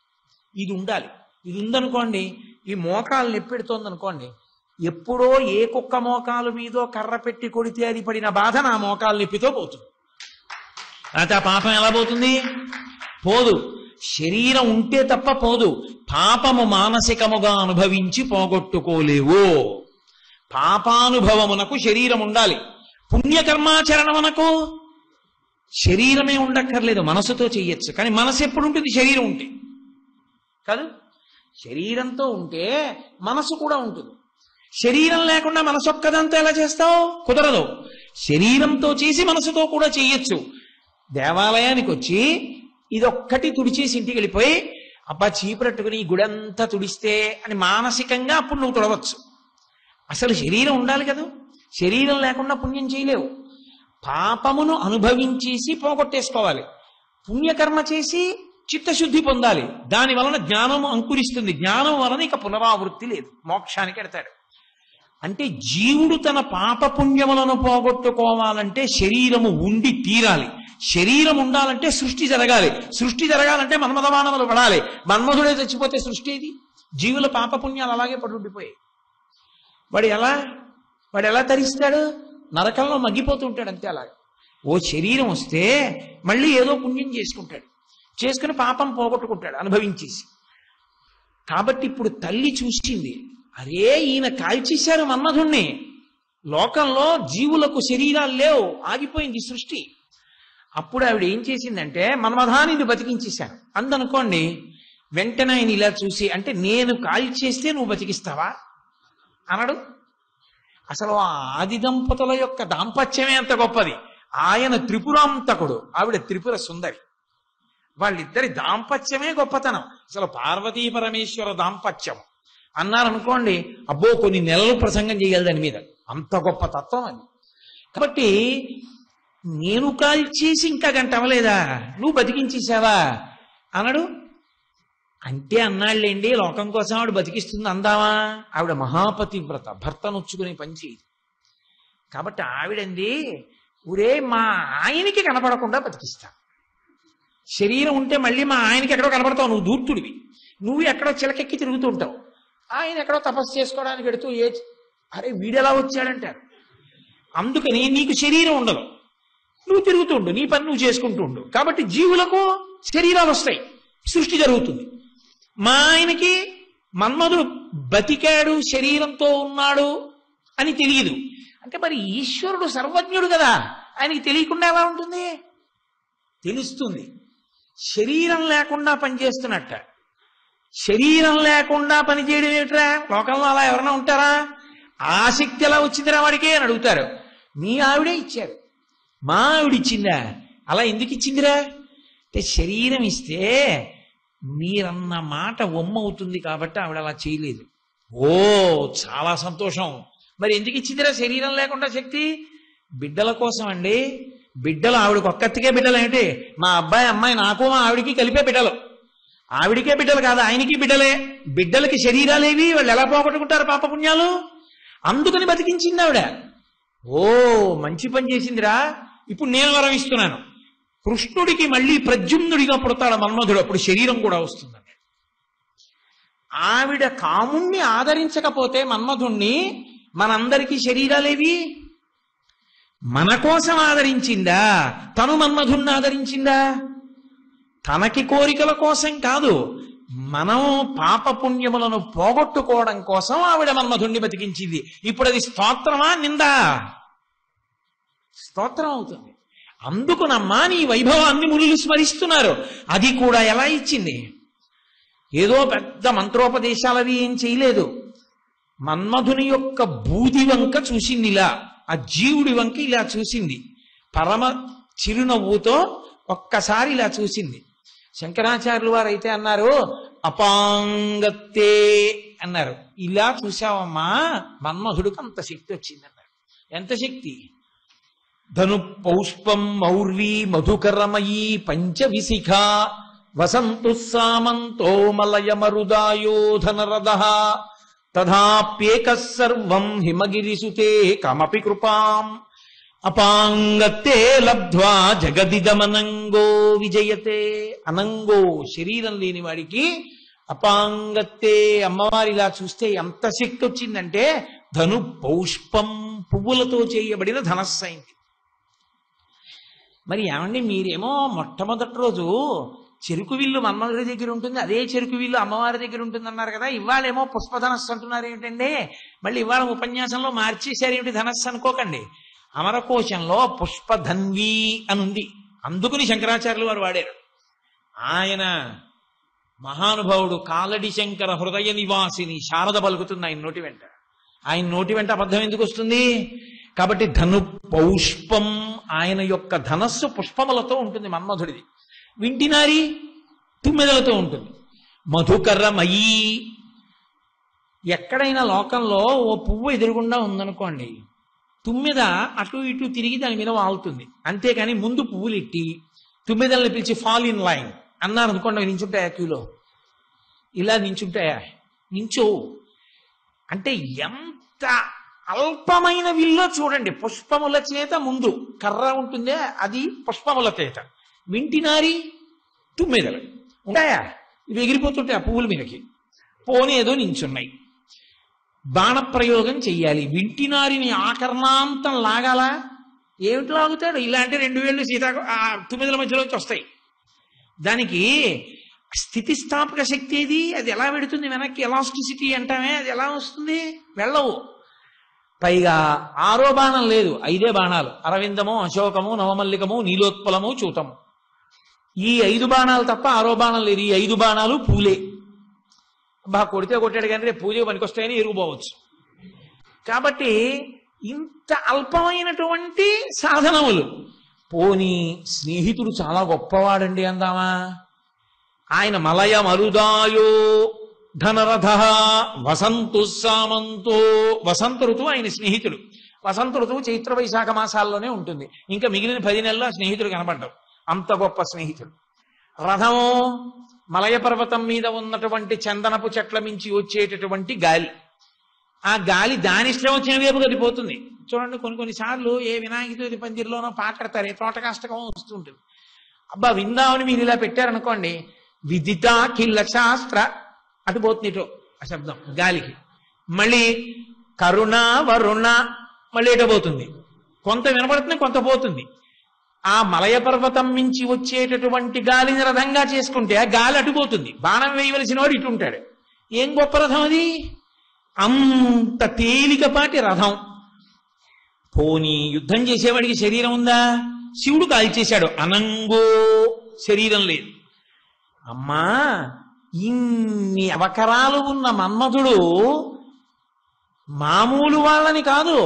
S1: ఇది ఉండాలి. ఇది ఉందనుకోండి, ఈ మోకాలు నొప్పెడుతోంది అనుకోండి, ఎప్పుడో ఏ కుక్క మోకాలు మీదో కర్ర పెట్టి కొడితే అది పడిన బాధ నా మోకాలు నొప్పితో పోతుంది. అయితే ఆ పాపం ఎలా పోతుంది? పోదు. శరీరం ఉంటే తప్ప పోదు. పాపము మానసికముగా అనుభవించి పోగొట్టుకోలేవు. పాపానుభవమునకు శరీరం ఉండాలి. పుణ్యకర్మాచరణమునకు శరీరమే ఉండక్కర్లేదు, మనసుతో చెయ్యొచ్చు. కానీ మనసు ఎప్పుడు ఉంటుంది? శరీరం ఉంటే కాదు. శరీరంతో ఉంటే మనసు కూడా ఉంటుంది. శరీరం లేకుండా మనసు ఒక్కదంతా ఎలా చేస్తావు? కుదరదు. శరీరంతో చేసి మనసుతో కూడా చెయ్యొచ్చు. దేవాలయానికి వచ్చి ఇదొక్కటి తుడిచేసి ఇంటికి వెళ్ళిపోయి అబ్బా చీపురట్టుకుని గుడంతా తుడిస్తే అని మానసికంగా అప్పుడు నువ్వు తుడవచ్చు. అసలు శరీరం ఉండాలి కదా. శరీరం లేకుండా పుణ్యం చేయలేవు. పాపమును అనుభవించేసి పోగొట్టేసుకోవాలి. పుణ్యకర్మ చేసి చిత్తశుద్ధి పొందాలి. దాని వలన జ్ఞానము అంకురిస్తుంది. జ్ఞానం వలన ఇక పునరావృత్తి లేదు, మోక్షానికి ఎడతాడు. అంటే జీవుడు తన పాపపుణ్యములను పోగొట్టుకోవాలంటే శరీరము ఉండి తీరాలి. శరీరం ఉండాలంటే సృష్టి జరగాలి. సృష్టి జరగాలంటే మన్మథ బాణములు పడాలి. మన్మధుడే చచ్చిపోతే సృష్టి ఏది? జీవుల పాపపుణ్యాలు అలాగే పడుండిపోయాయి. వాడు ఎలా తరిస్తాడు? నరకంలో మగ్గిపోతుంటాడు అంతే. అలాగే ఓ శరీరం వస్తే మళ్ళీ ఏదో పుణ్యం చేసుకుంటాడు, చేసుకుని పాపం పోగొట్టుకుంటాడు అనుభవించేసి. కాబట్టి ఇప్పుడు తల్లి చూసింది, అరే ఈయన కాల్చేశారు మన్మధుణ్ణి, లోకంలో జీవులకు శరీరాలు లేవు, ఆగిపోయింది సృష్టి. అప్పుడు ఆవిడ ఏం చేసిందంటే మన్మథాన్ని బతికించేశాను అందనుకోండి. వెంటనే ఆయన ఇలా చూసి, అంటే నేను కాల్చేస్తే నువ్వు బతికిస్తావా అనడు. అసలు ఆ ఆది దంపతుల యొక్క దాంపత్యమే అంత గొప్పది. ఆయన త్రిపురాంతకుడు, ఆవిడ త్రిపుర సుందరి. వాళ్ళిద్దరి దాంపత్యమే గొప్పతనం. అసలు పార్వతీ పరమేశ్వర దాంపత్యం అన్నారనుకోండి, అబ్బో కొన్ని నెలలు ప్రసంగం చేయగలదు దాని మీద, అంత గొప్ప తత్వం అది. కాబట్టి నేను కాల్చేసి ఇంకా గంట అవ్వలేదా, నువ్వు బతికించేసావా అనడు. అంటే అన్నాళ్ళేండి లోకం కోసం ఆవిడ బతికిస్తుంది అందామా? ఆవిడ మహాపతివ్రత, భర్త నొచ్చుకునే పంచి. కాబట్టి ఆవిడంది, ఊరే మా ఆయనకి కనపడకుండా బతికిస్తా. శరీరం ఉంటే మళ్ళీ మా ఆయనకి ఎక్కడో కనపడతావు, నువ్వు దూర్తుడివి. నువ్వు ఎక్కడో చిలకెక్కి తిరుగుతూ ఉంటావు, ఆయన ఎక్కడో తపస్సు చేసుకోవడానికి ఎడుతూ అరే వీడెలా వచ్చాడంటారు. అందుకని నీకు శరీరం ఉండదు, నువ్వు తిరుగుతుండు, నీ పని నువ్వు చేసుకుంటూ ఉండు. కాబట్టి జీవులకు శరీరాలు వస్తాయి, సృష్టి జరుగుతుంది. మా ఆయనకి మన్మధుడు బతికాడు, శరీరంతో ఉన్నాడు అని తెలియదు. అంటే మరి ఈశ్వరుడు సర్వజ్ఞుడు కదా, ఆయనకి తెలియకుండా ఎలా ఉంటుంది? తెలుస్తుంది. శరీరం లేకుండా పనిచేస్తున్నట్ట. శరీరం లేకుండా పనిచేయడం ఏమిట్రా? లోకంలో అలా ఎవరైనా ఉంటారా? ఆసక్తి ఎలా వచ్చిందిరా వాడికి అని అడుగుతారు. మీ ఆవిడే ఇచ్చారు. మా ఆవిడ ఇచ్చిందా? అలా ఎందుకు ఇచ్చిందిరా అంటే శరీరం ఇస్తే మీరన్న మాట అవుతుంది కాబట్టి ఆవిడ అలా చేయలేదు. ఓ చాలా సంతోషం. మరి ఎందుకు ఇచ్చిందిరా శరీరం లేకుండా శక్తి? బిడ్డల కోసం అండి. బిడ్డలు ఆవిడకి ఒక్కతికే బిడ్డలు ఏంటి? మా అబ్బాయి అమ్మాయి నాకు మా ఆవిడికి కలిపే బిడ్డలు. ఆవిడికే బిడ్డలు కాదు, ఆయనకి బిడ్డలే. బిడ్డలకి శరీరాలేవి, వాళ్ళు ఎలా పోగొట్టుకుంటారు పాపపుణ్యాలు? అందుకని బతికించింది ఆవిడ. ఓ మంచి పని చేసిందిరా. ఇప్పుడు నేను వరం ఇస్తున్నాను, కృష్ణుడికి మళ్ళీ ప్రద్యుమ్నుడిగా పుడతాడు మన్మధుడు, అప్పుడు శరీరం కూడా వస్తుందండి. ఆవిడ కాముణ్ణి ఆదరించకపోతే మన్మధుణ్ణి, మనందరికీ శరీరాలేవి? మన కోసం ఆదరించిందా? తను మన్మధుణ్ణి ఆదరించిందా? తనకి కోరికల కోసం కాదు, మనం పాపపుణ్యములను పోగొట్టుకోవడం కోసం ఆవిడ మన్మధుణ్ణి బతికించింది. ఇప్పుడు అది స్తోత్రమా నిందా? స్తోత్రం అవుతుంది. అందుకునమ్మా నీ వైభవాన్ని మునులు స్మరిస్తున్నారు. అది కూడా ఎలా ఇచ్చింది? ఏదో పెద్ద మంత్రోపదేశాలవి ఏం చేయలేదు. మన్మధుని యొక్క బూది వంక చూసింది, ఇలా ఆ జీవుడి వంక ఇలా చూసింది, పరమ చిరునవ్వుతో ఒక్కసారి ఇలా చూసింది. శంకరాచార్యులు వారు అయితే అన్నారు, అపాంగత్తే అన్నారు. ఇలా చూసావమ్మా, మన్మధుడికి అంత శక్తి వచ్చిందన్నారు. ఎంత శక్తి? ధను పౌష్పం మౌర్వీ మధుకరమయీ పంచవిశిఖ వసంతు సామంతో మలయ మరుదాయోధనరద తథాప్యేక సర్వం హిమగిరిసుతే కమపి కృపాం అపాంగత్తే లబ్ధ్వా జగదిదమనంగో విజయతే. అనంగో శరీరం లేని వాడికి అపాంగత్తే అమ్మవారిలా చూస్తే ఎంత శక్తి వచ్చిందంటే, ధను పౌష్పం పువ్వులతో చేయబడిన ధనస్సు అయింది. మరి ఏమండి మీరేమో మొట్టమొదటి రోజు చెరుకు విల్లు మన్మధుడి దగ్గర ఉంటుంది, అదే చెరుకు విల్లు అమ్మవారి దగ్గర ఉంటుంది అన్నారు కదా, ఇవాళేమో పుష్పధనస్సు అంటున్నారు ఏమిటండి? మళ్ళీ ఇవాళ ఉపన్యాసంలో మార్చేశారు ఏమిటి ధనస్సు అనుకోకండి. అమరకోశంలో పుష్పధన్వి అని ఉంది, అందుకుని శంకరాచార్యులు వారు వాడారు. ఆయన మహానుభావుడు కాలడి శంకర హృదయ నివాసిని శారద పలుకుతుంది ఆయన నోటి వెంట. ఆయన నోటి వెంట అబద్ధం ఎందుకు వస్తుంది? కాబట్టి ధను పౌష్పం, ఆయన యొక్క ధనస్సు పుష్పములతో ఉంటుంది మన్మధుడిది. వింటినారి తుమ్మెదలతో ఉంటుంది. మధుకరమయీ, ఎక్కడైనా లోకంలో ఓ పువ్వు ఎదురుగుండా ఉందనుకోండి, తుమ్మెద అటు ఇటు తిరిగి దాని మీద వాలుతుంది. అంతేకాని ముందు పువ్వులు ఎట్టి తుమ్మెదల్ని పిలిచి ఫాల్ ఇన్ లైన్ అన్నారు అనుకోండి, అవి నించుంటాయా? క్యూలో ఇలా నించుంటాయా? నించోవు. అంటే ఎంత అల్పమైన విల్లో చూడండి, పుష్పముల చేత ముందు కర్ర ఉంటుందే అది పుష్పముల చేత. వింటినారి తుమ్మెదలు ఉంటాయా? ఇవి ఎగిరిపోతుంటాయి ఆ పువ్వుల మీదకి, పోనేదో నించున్నాయి. బాణప్రయోగం చెయ్యాలి, వింటినారిని ఆకర్ణాంతం లాగాలా? ఏమిటి లాగుతాడు? ఇలాంటి 2 వేళ్ళు తుమ్మెదల మధ్యలోంచి వస్తాయి. దానికి స్థితిస్థాపక శక్తి ఏది? అది ఎలా పెడుతుంది వెనక్కి? ఎలాస్టిసిటీ అంటామే, అది ఎలా వస్తుంది? వెళ్ళవు. పైగా 6వ బాణం లేదు, 5 బాణాలు. అరవిందము, అశోకము, నవమల్లికము, నీలోత్పలము, చూతము. ఈ 5 బాణాలు తప్ప 6వ బాణం లేదు. ఈ 5 బాణాలు పూలే. బాగా కొడితే కొట్టాడు కానీ రేపు పూజకు పనికొస్తాయని ఎరుగుపోవచ్చు. కాబట్టి ఇంత అల్పమైనటువంటి సాధనములు. పోనీ స్నేహితుడు చాలా గొప్పవాడండి అందామా? ఆయన మలయ మరుదాయో ధనరథ వసంతు సామంతో, వసంత ఋతువు ఆయన స్నేహితుడు. వసంత ఋతువు చైత్ర వైశాఖ మాసాల్లోనే ఉంటుంది. ఇంకా మిగిలిన 10 నెలల్లో స్నేహితుడు కనబడ్డావు, అంత గొప్ప స్నేహితుడు. రథము మలయ పర్వతం మీద ఉన్నటువంటి చందనపు చెట్ల మించి వచ్చేటటువంటి గాలి. ఆ గాలి దాని ఇష్టం వచ్చిన వైపు గడిపోతుంది. చూడండి, కొన్నిసార్లు ఏ వినాయక చవితి పందిరిలోనో పాటడతారు, తోటకాష్టకం వస్తుంటుంది. అబ్బా విందామని మీరు ఇలా పెట్టారనుకోండి, విదిత కిల్ల శాస్త్ర అటు పోతుంది ఇటో ఆ శబ్దం గాలికి. మళ్ళీ కరుణ వరుణ మళ్ళీ ఎటో పోతుంది. కొంత వినపడుతుంది, కొంత పోతుంది. ఆ మలయ పర్వతం మించి వచ్చేటటువంటి గాలిని రథంగా చేసుకుంటే ఆ గాలి అటుపోతుంది. బాణం వేయవలసిన వాడు ఇటు ఉంటాడు. ఏం గొప్ప రథం అది! అంత తేలికపాటి రథం. పోనీ యుద్ధం చేసేవాడికి శరీరం ఉందా? శివుడు కాల్చేశాడు, అనంగో శరీరం లేదు. అమ్మా, ఇన్ని అవకరాలు ఉన్న మన్మధుడు మామూలు వాళ్ళని కాదు,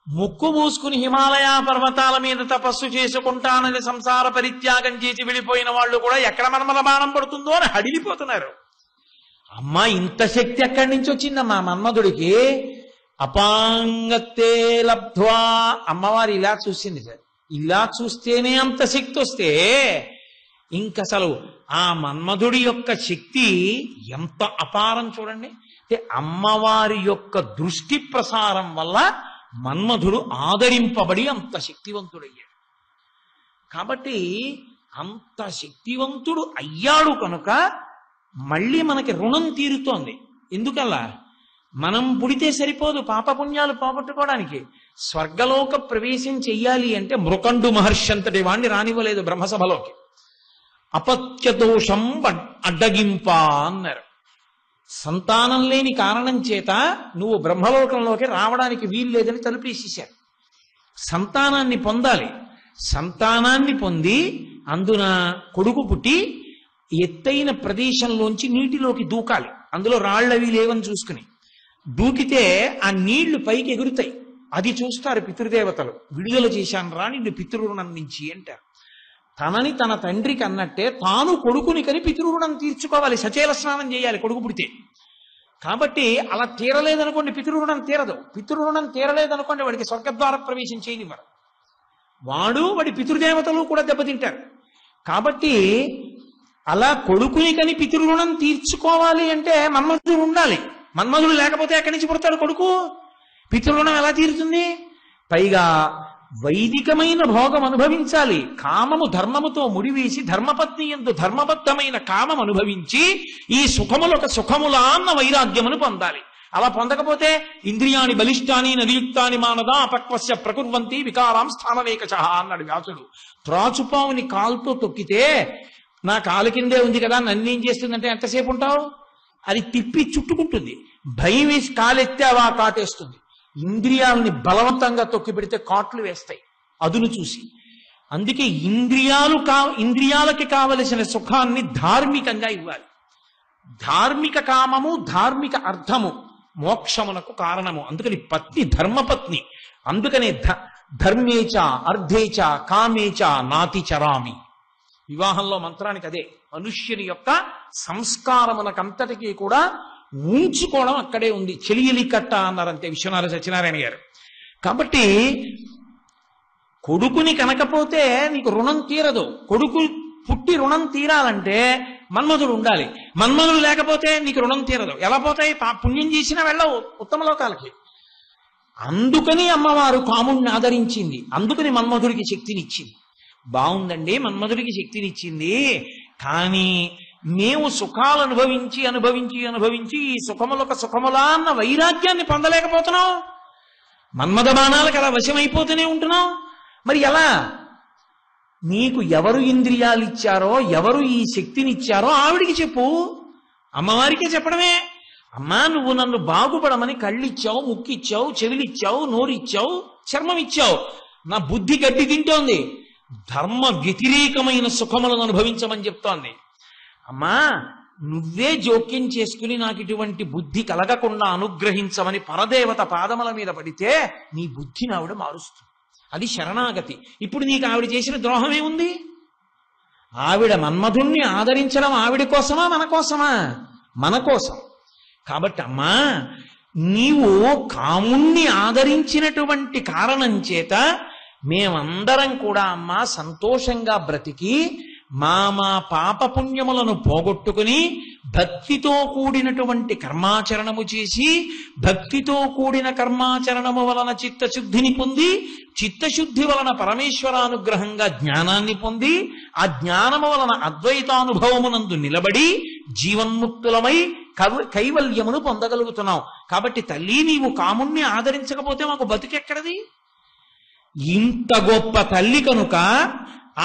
S1: ముక్కు మూసుకుని హిమాలయ పర్వతాల మీద తపస్సు చేసుకుంటానని సంసార పరిత్యాగం చేసి వెళ్ళిపోయిన వాళ్ళు కూడా ఎక్కడ మన్మథ బాణం పడుతుందో అని హడిలిపోతున్నారు. అమ్మా, ఇంత శక్తి ఎక్కడి నుంచి వచ్చిందమ్మా మన్మధుడికి? అపాంగత్తే లబ్ధ్వా. అమ్మవారు ఇలా చూసింది సార్. ఇలా చూస్తేనే అంత శక్తి వస్తే ఇంకసలు ఆ మన్మధుడి యొక్క శక్తి ఎంత అపారం చూడండి. అంటే అమ్మవారి యొక్క దృష్టి ప్రసారం వల్ల మన్మధుడు ఆదరింపబడి అంత శక్తివంతుడయ్యాడు. కాబట్టి అంత శక్తివంతుడు అయ్యాడు కనుక మళ్ళీ మనకి రుణం తీరుతోంది. ఎందుకల్లా? మనం పుడితే సరిపోదు పాపపుణ్యాలు పోగొట్టుకోవడానికి. స్వర్గలోక ప్రవేశం చెయ్యాలి అంటే మృకండు మహర్షి అంతటి వాణ్ణి రానివ్వలేదు బ్రహ్మసభలోకి. అపత్యదోషం అడ్డగింప అన్నారు. సంతానం లేని కారణం చేత నువ్వు బ్రహ్మలోకంలోకి రావడానికి వీల్లేదని తలుపేసేశారు. సంతానాన్ని పొందాలి. సంతానాన్ని పొంది అందున కొడుకు పుట్టి ఎత్తైన ప్రదేశంలోంచి నీటిలోకి దూకాలి. అందులో రాళ్లవి లేవని చూసుకుని దూకితే ఆ నీళ్లు పైకి ఎగురుతాయి. అది చూస్తారు పితృదేవతలు. విడుదల చేశాను రా నిన్ను పితృరుణం నుంచి అంటారు. తనని తన తండ్రికి అన్నట్టే తాను కొడుకుని కని పితృరుణం తీర్చుకోవాలి. సచేల స్నానం చేయాలి కొడుకు పుడితే. కాబట్టి అలా తీరలేదనుకోండి పితృరుణం తీరదు. పితృరుణం తీరలేదనుకోండి వాడికి స్వర్గద్వార ప్రవేశం చేయనివ్వరు. వాడి పితృదేవతలు కూడా దెబ్బతింటారు. కాబట్టి అలా కొడుకుని కని పితృరుణం తీర్చుకోవాలి అంటే మన్మధుడు ఉండాలి. మన్మధుడు లేకపోతే ఎక్కడి నుంచి పుడతాడు కొడుకు? పితృరుణం ఎలా తీరుతుంది? పైగా వైదికమైన భోగం అనుభవించాలి. కామము ధర్మముతో ముడివేసి ధర్మపత్ని యందు ధర్మబద్ధమైన కామం అనుభవించి ఈ సుఖములొక సుఖములా అన్న వైరాగ్యమును పొందాలి. అలా పొందకపోతే ఇంద్రియాని బలిష్టాని నదియుక్తాని మానదా అపక్వస్య ప్రకుర్వంతి వికారాం స్థానలేకచ అన్నాడు వ్యాసుడు. త్రాచుపావుని కాలుతో తొక్కితే నా కాలు కిందే ఉంది కదా నన్నేం చేస్తుందంటే ఎంతసేపు ఉంటావు? అది తిప్పి చుట్టుకుంటుంది. భయం వేసి కాలెత్తావా కాటేస్తుంది. ఇంద్రియాలని బలవంతంగా తొక్కి పెడితే కాట్లు వేస్తాయి అదును చూసి. అందుకే ఇంద్రియాలకి కావలసిన సుఖాన్ని ధార్మికంగా ఇవ్వాలి. ధార్మిక కామము ధార్మిక అర్థము మోక్షమునకు కారణము. అందుకని పత్ని ధర్మపత్ని. అందుకనే ధర్మేచ అర్ధేచ కామేచ నాతి చరామి. వివాహంలో మంత్రానికి అదే. మనుష్యుని యొక్క సంస్కారమునకంతటికీ కూడా ఉంచుకోవడం అక్కడే ఉంది. చెలియలి కట్ట అన్నారంతే విశ్వనాథ సత్యనారాయణ గారు. కాబట్టి కొడుకుని కనకపోతే నీకు రుణం తీరదు. కొడుకు పుట్టి రుణం తీరాలంటే మన్మధుడు ఉండాలి. మన్మధుడు లేకపోతే నీకు రుణం తీరదు. ఎలా పోతాయి? పుణ్యం చేసినా వెళ్ళవు ఉత్తమ లోకాలకి. అందుకని అమ్మవారు కాముణ్ణి ఆదరించింది. అందుకని మన్మధుడికి శక్తినిచ్చింది. బాగుందండి, మన్మధుడికి శక్తినిచ్చింది. కానీ మేము సుఖాలు అనుభవించి అనుభవించి అనుభవించి ఈ సుఖములొక సుఖములా అన్న వైరాగ్యాన్ని పొందలేకపోతున్నాం. మన్మథ బాణాలకు అలా వశమైపోతూనే ఉంటున్నాం. మరి ఎలా? నీకు ఎవరు ఇంద్రియాలు ఇచ్చారో, ఎవరు ఈ శక్తినిచ్చారో ఆవిడికి చెప్పు. అమ్మవారికే చెప్పడమే. అమ్మా, నువ్వు నన్ను బాగుపడమని కళ్ళిచ్చావు, ముక్కిచ్చావు, చెవిలిచ్చావు, నోరిచ్చావు, చర్మం ఇచ్చావు. నా బుద్ధి గడ్డి తింటోంది. ధర్మ వ్యతిరేకమైన సుఖములను అనుభవించమని చెప్తోంది. అమ్మా, నువ్వే జోక్యం చేసుకుని నాకు ఇటువంటి బుద్ధి కలగకుండా అనుగ్రహించమని పరదేవత పాదముల మీద పడితే నీ బుద్ధిని ఆవిడ మారుస్తుంది. అది శరణాగతి. ఇప్పుడు నీకు ఆవిడ చేసిన ద్రోహమే ఉంది. ఆవిడ మన్మధుణ్ణి ఆదరించడం ఆవిడ కోసమా మన కోసమా? మన కోసం. కాబట్టి అమ్మా, నీవు కాముణ్ణి ఆదరించినటువంటి కారణం చేత మేమందరం కూడా అమ్మా సంతోషంగా బ్రతికి మా పాపపుణ్యములను పోగొట్టుకుని భక్తితో కూడినటువంటి కర్మాచరణము చేసి భక్తితో కూడిన కర్మాచరణము వలన చిత్తశుద్ధిని పొంది చిత్తశుద్ధి వలన పరమేశ్వరానుగ్రహంగా జ్ఞానాన్ని పొంది ఆ జ్ఞానము వలన అద్వైతానుభవమునందు నిలబడి జీవన్ముక్తులమై కైవల్యమును పొందగలుగుతున్నాం. కాబట్టి తల్లి, నీవు కాముణ్ణి ఆదరించకపోతే మాకు బతికెక్కడది? ఇంత గొప్ప తల్లి కనుక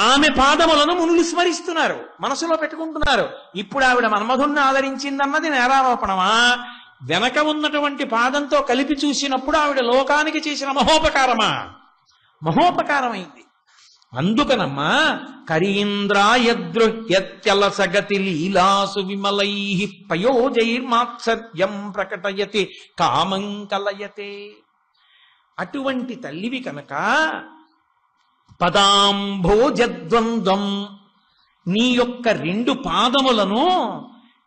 S1: ఆమె పాదములను మునులు స్మరిస్తున్నారు, మనసులో పెట్టుకుంటున్నారు. ఇప్పుడు ఆవిడ మన్మధుణ్ణి ఆదరించిందన్నది నేరారోపణమా? వెనక ఉన్నటువంటి పాదంతో కలిపి చూసినప్పుడు ఆవిడ లోకానికి చేసిన మహోపకారమా? మహోపకారమైంది. అందుకనమ్మా కరీంద్రాయద్రుహ్యత్యలసగతి లీలాసు విమలై పయోజైర్మాత్సర్యం ప్రకటయతి కామం కలయతే. అటువంటి తల్లివి కనుక పదాంభోజద్వంద్వం, నీ యొక్క రెండు పాదములను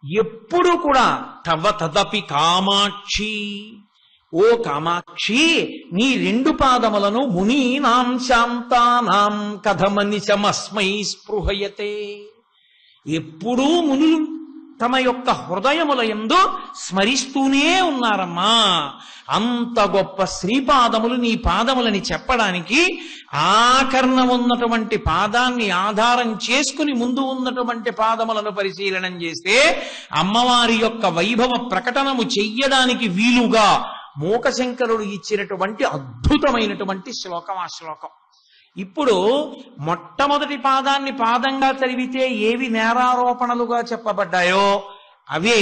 S1: ఎప్పుడు కూడా తవ తదపి కామాక్షి, ఓ కామాక్షి, నీ రెండు పాదములను మునీనాం శాంతానాం కథమనిశమస్మై స్పృహయతే. ఎప్పుడూ మునులు తమ యొక్క హృదయములయందు స్మరిస్తూనే ఉన్నారమ్మా. అంత గొప్ప శ్రీపాదములు నీ పాదములని చెప్పడానికి ఆకర్ణ ఉన్నటువంటి పాదాన్ని ఆధారం చేసుకుని ముందు ఉన్నటువంటి పాదములను పరిశీలనం చేస్తే అమ్మవారి యొక్క వైభవ ప్రకటనము చెయ్యడానికి వీలుగా మూకశంకరుడు ఇచ్చినటువంటి అద్భుతమైనటువంటి శ్లోకం ఆ శ్లోకం. ఇప్పుడు మొట్టమొదటి పాదాన్ని పాదంగా చదివితే ఏవి నేరారోపణలుగా చెప్పబడ్డాయో అవే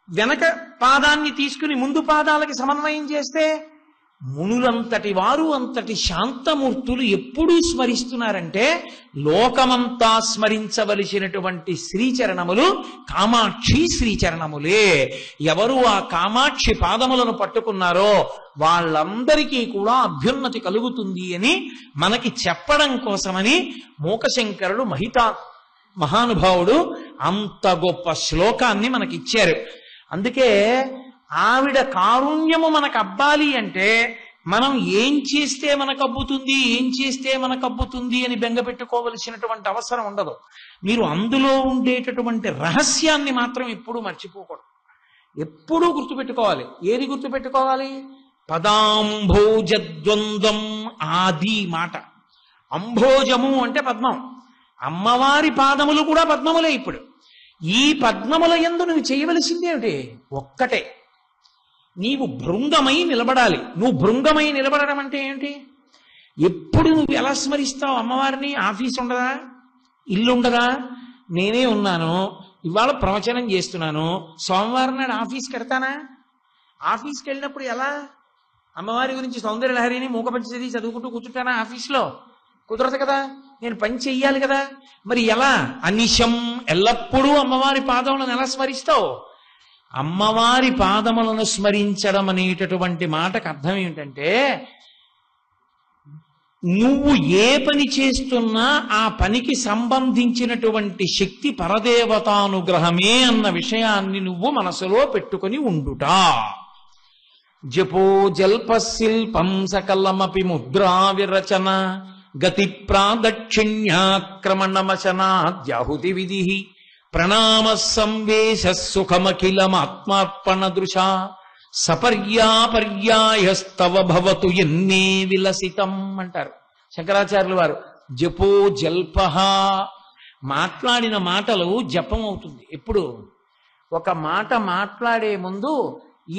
S1: వెనక పాదాన్ని తీసుకుని ముందు పాదాలకి సమన్వయం చేస్తే మునులంతటి వారు, అంతటి శాంతమూర్తులు ఎప్పుడూ స్మరిస్తున్నారంటే లోకమంతా స్మరించవలసినటువంటి శ్రీచరణములు కామాక్షి శ్రీచరణములే. ఎవరు ఆ కామాక్షి పాదములను పట్టుకున్నారో వాళ్ళందరికీ కూడా అభ్యున్నతి కలుగుతుంది అని మనకి చెప్పడం కోసమని మూకశంకరుడు మహానుభావుడు అంత గొప్ప శ్లోకాన్ని మనకిచ్చారు. అందుకే ఆవిడ కారుణ్యము మనకు అబ్బాలి అంటే మనం ఏం చేస్తే మనకు అబ్బుతుంది, ఏం చేస్తే మనకు అబ్బుతుంది అని బెంగపెట్టుకోవలసినటువంటి అవసరం ఉండదు. మీరు అందులో ఉండేటటువంటి రహస్యాన్ని మాత్రం ఎప్పుడూ మర్చిపోకూడదు, ఎప్పుడూ గుర్తుపెట్టుకోవాలి. ఏది గుర్తుపెట్టుకోవాలి? పదాంభోజద్వంద్వం, ఆది మాట. అంభోజము అంటే పద్మం, అమ్మవారి పాదములు కూడా పద్మములే. ఇప్పుడు ఈ పద్మముల యందు నువ్వు చేయవలసింది ఏమిటి? ఒక్కటే, నీవు భృంగమై నిలబడాలి. నువ్వు భృంగమై నిలబడడం అంటే ఏమిటి? ఎప్పుడు నువ్వు ఎలా స్మరిస్తావు అమ్మవారిని? ఆఫీస్ ఉండదా, ఇల్లు ఉండదా? నేనే ఉన్నాను, ఇవాళ ప్రవచనం చేస్తున్నాను, సోమవారం నాడు ఆఫీస్కి వెడతానా? ఆఫీస్కి వెళ్ళినప్పుడు ఎలా అమ్మవారి గురించి సౌందర్యలహరిని మూకపంచది చదువుకుంటూ కూర్చుంటానా? ఆఫీస్లో కుదరదు కదా, నేను పని చెయ్యాలి కదా. మరి ఎలా? అనిశం, ఎల్లప్పుడూ అమ్మవారి పాదములను ఎలా స్మరిస్తావు? అమ్మవారి పాదములను స్మరించడం అనేటటువంటి మాటకు అర్థం ఏమిటంటే నువ్వు ఏ పని చేస్తున్నా ఆ పనికి సంబంధించినటువంటి శక్తి పరదేవతానుగ్రహమే అన్న విషయాన్ని నువ్వు మనసులో పెట్టుకుని ఉండుట. జపో జల్పశిల్పం సకలమపి ముద్రా విరచన గతి ప్రాదక్షిణ్యాక్రమణమశనాద్యాహుతి విధి ప్రణామ సంవేశ సుఖమఖిలమాత్మార్పణ దృశా సపర్యాపర్యాయస్తవ భవతు ఎన్నే విలసితం అంటారు శంకరాచార్యులు వారు. జపో జల్పః, మాట్లాడిన మాటలు జపం అవుతుంది. ఎప్పుడు ఒక మాట మాట్లాడే ముందు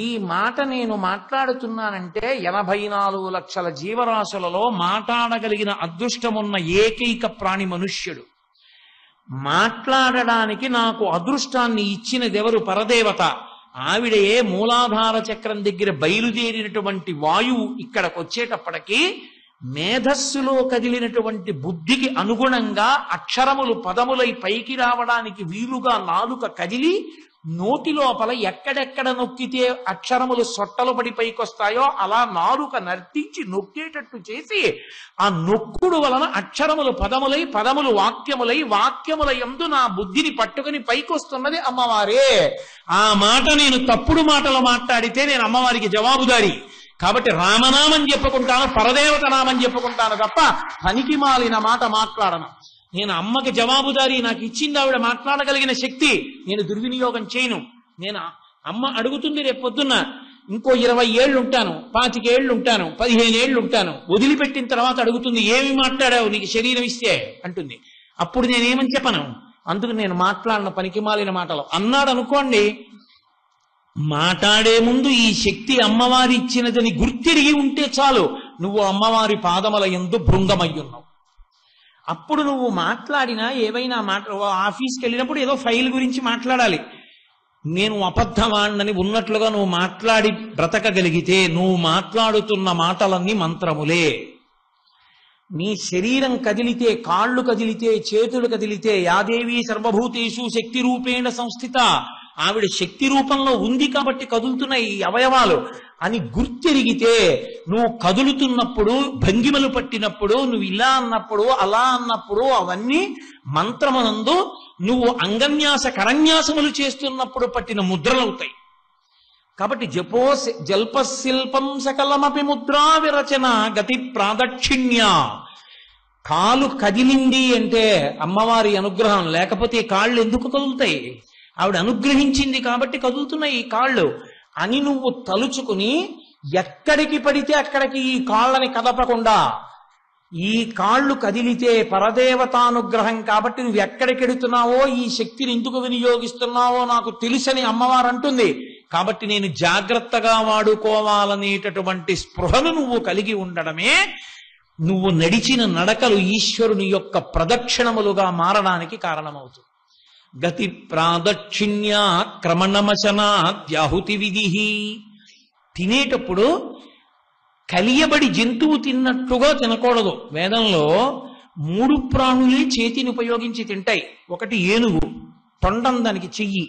S1: ఈ మాట నేను మాట్లాడుతున్నానంటే 84 లక్షల జీవరాశులలో మాట్లాడగలిగిన అదృష్టమున్న ఏకైక ప్రాణి మనుష్యుడు. మాట్లాడడానికి నాకు అదృష్టాన్ని ఇచ్చినదెవరు? పరదేవత. ఆవిడయే మూలాధార చక్రం దగ్గర బయలుదేరినటువంటి వాయువు ఇక్కడికి వచ్చేటప్పటికీ మేధస్సులో కదిలినటువంటి బుద్ధికి అనుగుణంగా అక్షరములు పదములై పైకి రావడానికి వీలుగా నాలుక కదిలి నోటి లోపల ఎక్కడెక్కడ నొక్కితే అక్షరములు సొట్టలు పడి పైకొస్తాయో అలా నాలుక నర్తించి నొక్కేటట్టు చేసి ఆ నొక్కుడు వలన అక్షరములు పదములై, పదములు వాక్యములై, వాక్యముల యందు నా బుద్ధిని పట్టుకుని పైకొస్తున్నది అమ్మవారే. ఆ మాట నేను తప్పుడు మాటలు మాట్లాడితే నేను అమ్మవారికి జవాబుదారి. కాబట్టి రామనామం చెప్పుకుంటాను, పరదేవత నామం చెప్పుకుంటాను తప్ప పనికి మాలిన మాట మాట్లాడను. నేను అమ్మకి జవాబుదారీ, నాకు ఇచ్చింది ఆవిడ మాట్లాడగలిగిన శక్తి, నేను దుర్వినియోగం చేయను. నేను అమ్మ అడుగుతుంది రేపు పొద్దున్న ఇంకో 20 ఏళ్ళు ఉంటాను, 25 ఏళ్ళు ఉంటాను, 15 ఏళ్ళు ఉంటాను, వదిలిపెట్టిన తర్వాత అడుగుతుంది ఏమి మాట్లాడావు నీకు శరీరం ఇస్తే అంటుంది. అప్పుడు నేనేమని చెప్పను? అందుకు నేను మాట్లాడిన పనికిమాలిన మాటలు అన్నాడు అనుకోండి, మాట్లాడే ముందు ఈ శక్తి అమ్మవారి ఇచ్చినదని గుర్తిరిగి ఉంటే చాలు, నువ్వు అమ్మవారి పాదముల యందు భృంగమయ్యున్నావు. అప్పుడు నువ్వు మాట్లాడినా ఏవైనా ఆఫీస్కి వెళ్ళినప్పుడు ఏదో ఫైల్ గురించి మాట్లాడాలి, నేను అబద్ధవాణ్ణని ఉన్నట్లుగా నువ్వు మాట్లాడి బ్రతకగలిగితే నువ్వు మాట్లాడుతున్న మాటలన్నీ మంత్రములే. నీ శరీరం కదిలితే, కాళ్ళు కదిలితే, చేతులు కదిలితే, యాదేవి సర్వభూతేషు శక్తి రూపేణ సంస్థిత, ఆవిడ శక్తి రూపంలో ఉంది కాబట్టి కదులుతున్నాయి ఈ అవయవాలు అని గుర్తెరిగితే, నువ్వు కదులుతున్నప్పుడు, భంగిమలు పట్టినప్పుడు, నువ్వు ఇలా అన్నప్పుడు, అలా అన్నప్పుడు అవన్నీ మంత్రమునందు నువ్వు అంగన్యాస కరన్యాసములు చేస్తున్నప్పుడు పట్టిన ముద్రలవుతాయి. కాబట్టి జల్పశిల్పం సకలమపి ముద్రా విరచన గతి ప్రాదక్షిణ్య. కాలు కదిలింది అంటే అమ్మవారి అనుగ్రహం, లేకపోతే కాళ్ళు ఎందుకు కదులుతాయి? ఆవిడ అనుగ్రహించింది కాబట్టి కదులుతున్నాయి ఈ కాళ్ళు అని నువ్వు తలుచుకుని, ఎక్కడికి పడితే అక్కడికి ఈ కాళ్ళని కదపకుండా, ఈ కాళ్ళు కదిలితే పరదేవతానుగ్రహం కాబట్టి నువ్వు ఎక్కడికెడుతున్నావో, ఈ శక్తిని ఎందుకు వినియోగిస్తున్నావో నాకు తెలుసని అమ్మవారు అంటుంది. కాబట్టి నేను జాగ్రత్తగా వాడుకోవాలనేటటువంటి స్పృహను నువ్వు కలిగి ఉండడమే నువ్వు నడిచిన నడకలు ఈశ్వరుని యొక్క ప్రదక్షిణములుగా మారడానికి కారణమవుతుంది. గతి ప్రాదక్షిణ్య క్రమణమశనాద్యాహుతి విధి. తినేటప్పుడు కలియబడి జంతువు తిన్నట్టుగా తినకూడదు. వేదంలో 3 ప్రాణులే చేతిని ఉపయోగించి తింటాయి. ఒకటి ఏనుగు, తొండం దానికి చెయ్యి,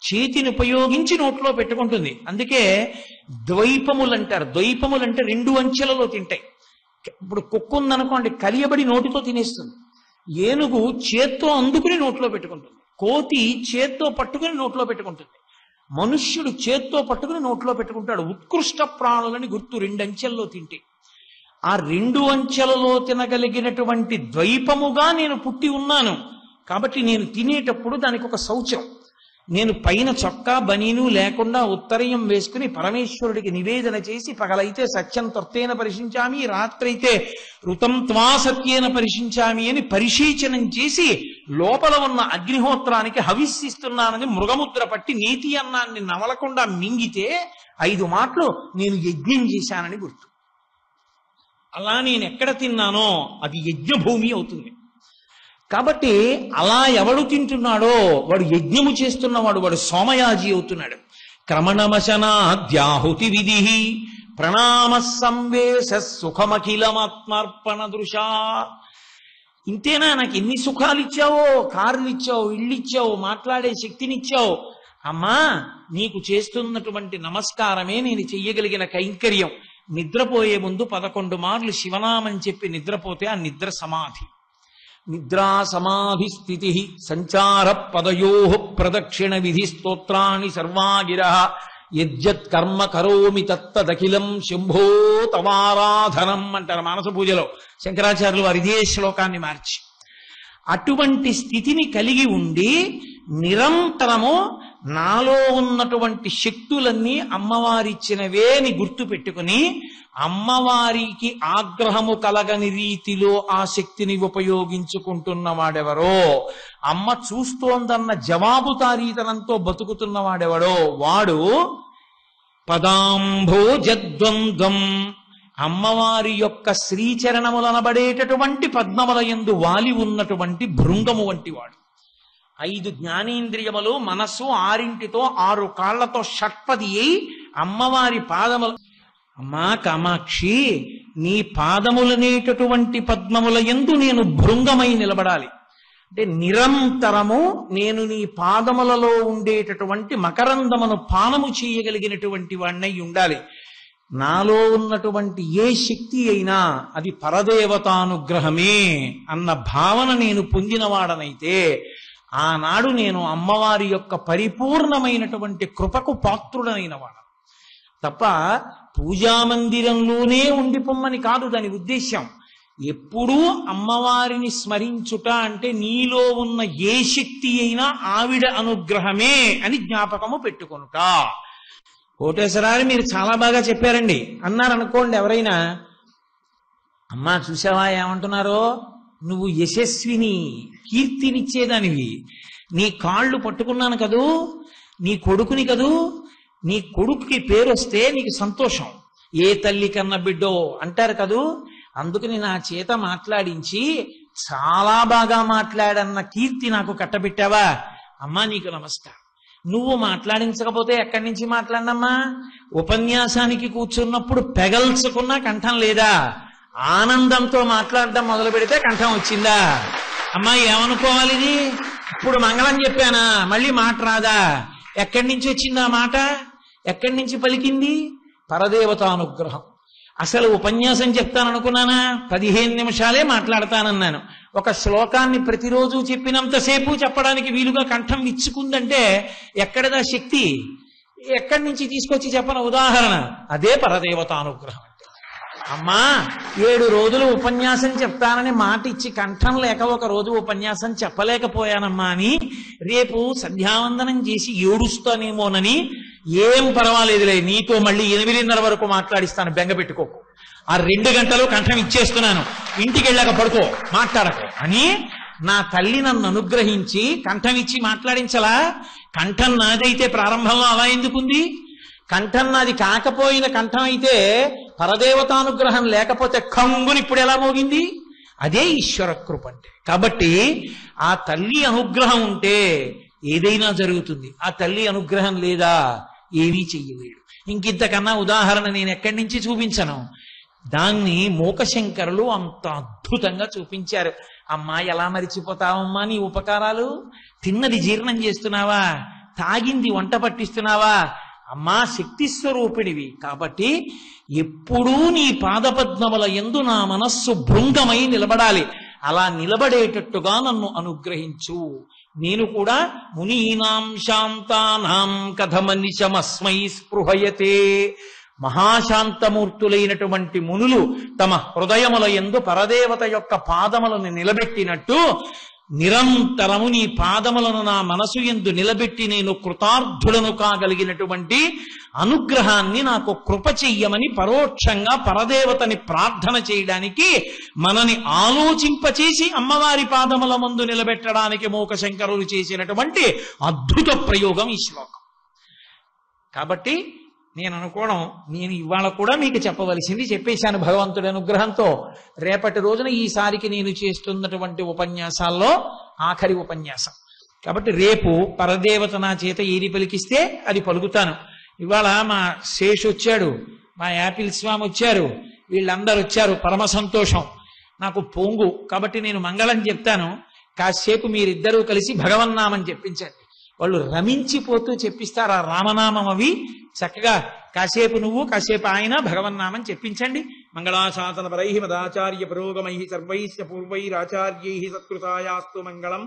S1: చేతిని ఉపయోగించి నోట్లో పెట్టుకుంటుంది. అందుకే ద్వైపములు అంటారు. ద్వైపములు అంటే 2 అంచెలలో తింటాయి. ఇప్పుడు కుక్క ఉందనుకోండి, కలియబడి నోటితో తినేస్తుంది. ఏనుగు చేత్తో అందుకుని నోట్లో పెట్టుకుంటుంది. కోతి చేత్తో పట్టుకుని నోట్లో పెట్టుకుంటుంది. మనుష్యుడు చేత్తో పట్టుకుని నోట్లో పెట్టుకుంటాడు. ఉత్కృష్ట ప్రాణులని గుర్తు 2 అంచెల్లో తింటే. ఆ 2 అంచెలలో తినగలిగినటువంటి ద్వైపముగా నేను పుట్టి ఉన్నాను కాబట్టి నేను తినేటప్పుడు దానికి ఒక శౌచం. నేను పైన చొక్కా బనీను లేకుండా ఉత్తరయం వేసుకుని పరమేశ్వరుడికి నివేదన చేసి, పగలైతే సత్యం త్వత్తేన పరిశించామి, రాత్రైతే ఋతం త్వా సత్యేన పరిశించామి అని పరిశీచనం చేసి లోపల ఉన్న అగ్నిహోత్రానికి హవిస్సిస్తున్నానని మృగముద్ర పట్టి నీతి అన్నాన్ని నవలకుండా మింగితే 5 మాటలు నేను యజ్ఞం చేశానని గుర్తు. అలా నేను ఎక్కడ తిన్నానో అది యజ్ఞభూమి అవుతుంది. కాబట్టి అలా ఎవడు తింటున్నాడో వాడు యజ్ఞము చేస్తున్నవాడు, వాడు సోమయాజి అవుతున్నాడు. క్రమణమశనాద్యాహుతి విధి ప్రణామ సంవేశ సుఖమఖిలమాత్మార్పణ దృశా. ఇంతేనా? నాకు ఎన్ని సుఖాలు ఇచ్చావో, కార్లు ఇచ్చావు, ఇళ్ళు ఇచ్చావు, మాట్లాడే శక్తినిచ్చావు. అమ్మా, నీకు చేస్తున్నటువంటి నమస్కారమే నేను చెయ్యగలిగిన కైంకర్యం. నిద్రపోయే ముందు 11 మార్లు శివనామం చెప్పి నిద్రపోతే ఆ నిద్ర సమాధి. నిద్రా సమాధి స్థితి సంచార పదయో ప్రదక్షిణ విధి స్తోత్రాన్ని సర్వాగిర యజ్జత్ కర్మ కరోమి తత్తదఖిలం శంభో తవారాధనం అంటారు మానస పూజలో శంకరాచార్యులు వారు ఇదే శ్లోకాన్ని మార్చి. అటువంటి స్థితిని కలిగి ఉండి నిరంతరము నాలో ఉన్నటువంటి శక్తులన్నీ అమ్మవారిచ్చినవే అని గుర్తు పెట్టుకుని, అమ్మవారికి ఆగ్రహము కలగని రీతిలో ఆ శక్తిని ఉపయోగించుకుంటున్న వాడెవరో, అమ్మ చూస్తోందన్న జవాబుదారీతనంతో బతుకుతున్న వాడెవడో వాడు పదాంభోజద్వంద్వం, అమ్మవారి యొక్క శ్రీచరణములనబడేటటువంటి పద్మముల యందు వాలి ఉన్నటువంటి భృంగము వంటి వాడు. 5 జ్ఞానేంద్రియములు, మనస్సు 6ంటితో 6 కాళ్లతో షట్పది అయి అమ్మవారి పాదముల, అమ్మా కామాక్షి, నీ పాదములనేటటువంటి పద్మముల యందు నేను భృంగమై నిలబడాలి అంటే నిరంతరము నేను నీ పాదములలో ఉండేటటువంటి మకరందమును పానము చేయగలిగినటువంటి వాణ్ణై ఉండాలి. నాలో ఉన్నటువంటి ఏ శక్తి అయినా అది పరదేవతానుగ్రహమే అన్న భావన నేను పొందినవాడనైతే ఆనాడు నేను అమ్మవారి యొక్క పరిపూర్ణమైనటువంటి కృపకు పాత్రుడనైన వాడు. తప్ప పూజామందిరంలోనే ఉండిపోమ్మని కాదు దాని ఉద్దేశ్యం. ఎప్పుడూ అమ్మవారిని స్మరించుట అంటే నీలో ఉన్న ఏ శక్తి అయినా ఆవిడ అనుగ్రహమే అని జ్ఞాపకము పెట్టుకొనుట. కోటేశ్వరాలు మీరు చాలా బాగా చెప్పారండి అన్నారు అనుకోండి ఎవరైనా, అమ్మా చూసావా ఏమంటున్నారో, నువ్వు యశస్విని, కీర్తినిచ్చేదానివి, నీ కాళ్ళు పట్టుకున్నాను కదూ, నీ కొడుకుని కదూ, నీ కొడుకుకి పేరు వస్తే నీకు సంతోషం, ఏ తల్లి కన్న బిడ్డో అంటారు కదూ, అందుకని నా చేత మాట్లాడించి చాలా బాగా మాట్లాడన్న కీర్తి నాకు కట్టబెట్టావా, అమ్మా నీకు నమస్కారం. నువ్వు మాట్లాడించకపోతే ఎక్కడి నుంచి మాట్లాడినమ్మా? ఉపన్యాసానికి కూర్చున్నప్పుడు పెగల్చుకున్నా కంఠం లేదా? ఆనందంతో మాట్లాడడం మొదలు పెడితే కంఠం వచ్చిందా? అమ్మా ఏమనుకోవాలి ఇది? ఇప్పుడు మంగళం చెప్పానా, మళ్ళీ మాట రాదా? ఎక్కడి నుంచి వచ్చింది ఆ మాట? ఎక్కడి నుంచి పలికింది? పరదేవతానుగ్రహం. అసలు ఉపన్యాసం చెప్తాననుకున్నానా? 15 నిమిషాలే మాట్లాడతానన్నాను. ఒక శ్లోకాన్ని ప్రతిరోజు చెప్పినంతసేపు చెప్పడానికి వీలుగా కంఠం విచ్చుకుందంటే ఎక్కడదా శక్తి? ఎక్కడి నుంచి తీసుకొచ్చి చెప్పన ఉదాహరణ? అదే పరదేవతానుగ్రహం అంటే. అమ్మా 7 రోజులు ఉపన్యాసం చెప్తానని మాట ఇచ్చి కంఠం లేక ఒక రోజు ఉపన్యాసం చెప్పలేకపోయానమ్మా అని రేపు సంధ్యావందనం చేసి ఏడుస్తానేమోనని, ఏం పర్వాలేదులే నీతో మళ్ళీ 8:30 వరకు మాట్లాడిస్తాను, బెంగ పెట్టుకోకు, ఆ 2 గంటలు కంఠం ఇచ్చేస్తున్నాను, ఇంటికి వెళ్ళాక పడుకో, మాట్లాడకు అని నా తల్లి నన్ను అనుగ్రహించి కంఠం ఇచ్చి మాట్లాడించలా? కంఠం నాదైతే ప్రారంభంలో అలా ఎందుకుంది? కంఠం నాది కాకపోయిన కంఠం అయితే పరదేవతానుగ్రహం లేకపోతే కంగుని ఇప్పుడు ఎలా మోగింది? అదే ఈశ్వర కృప అంటే. కాబట్టి ఆ తల్లి అనుగ్రహం ఉంటే ఏదైనా జరుగుతుంది. ఆ తల్లి అనుగ్రహం లేదా ఏమీ చెయ్యలేడు. ఇంకింతకన్నా ఉదాహరణ నేను ఎక్కడి నుంచి చూపించను. దాన్ని మూకశంకరులు అంత అద్భుతంగా చూపించారు. అమ్మా ఎలా మరిచిపోతావమ్మా నీ ఉపకారాలు? తిన్నది జీర్ణం చేస్తున్నావా? తాగింది వంట పట్టిస్తున్నావా? అమ్మా శక్తి స్వరూపిడివి కాబట్టి ఎప్పుడూ నీ పాదపద్మముల యందు నా మనస్సు భృంగమై నిలబడాలి. అలా నిలబడేటట్టుగా నన్ను అనుగ్రహించు. నేను కూడా మునీనాం శాంతానాం కథమనిశమస్మై స్పృహయతే. మహాశాంతమూర్తులైనటువంటి మునులు తమ హృదయముల యందు పరదేవత యొక్క పాదములను నిలబెట్టినట్టు నిరంతరము నీ పాదములను నా మనసు యందు నిలబెట్టి నేను కృతార్థులను కాగలిగినటువంటి అనుగ్రహాన్ని నాకు కృప చెయ్యమని పరోక్షంగా పరదేవతని ప్రార్థన చేయడానికి, మనని ఆలోచింపచేసి అమ్మవారి పాదముల ముందు నిలబెట్టడానికి మూకశంకరులు చేసినటువంటి అద్భుత ప్రయోగం ఈ శ్లోకం. కాబట్టి నేను అనుకోవడం, నేను ఇవాళ కూడా మీకు చెప్పవలసింది చెప్పేశాను భగవంతుడి అనుగ్రహంతో. రేపటి రోజున ఈసారికి నేను చేస్తున్నటువంటి ఉపన్యాసాల్లో ఆఖరి ఉపన్యాసం కాబట్టి రేపు పరదేవత నా చేత ఏది పలికిస్తే అది పలుకుతాను. ఇవాళ మా శేష్ వచ్చాడు, మా యాపిల్ స్వామి వచ్చారు, వీళ్ళందరూ వచ్చారు, పరమ సంతోషం. నాకు పొంగు కాబట్టి నేను మంగళం చెప్తాను, కాసేపు మీరిద్దరూ కలిసి భగవన్నామం చెప్పించండి. వాళ్ళు రమించిపోతూ చెప్పిస్తారు ఆ రామనామం. అవి చక్కగా కాసేపు నువ్వు కాసేపు ఆయన భగవన్నామం చెప్పించండి. మంగళాశాసన పరై మదాచార్య పురోగమై సర్వైశ్చ పూర్వైరాచార్యై సత్కృతాయాస్తు మంగళం.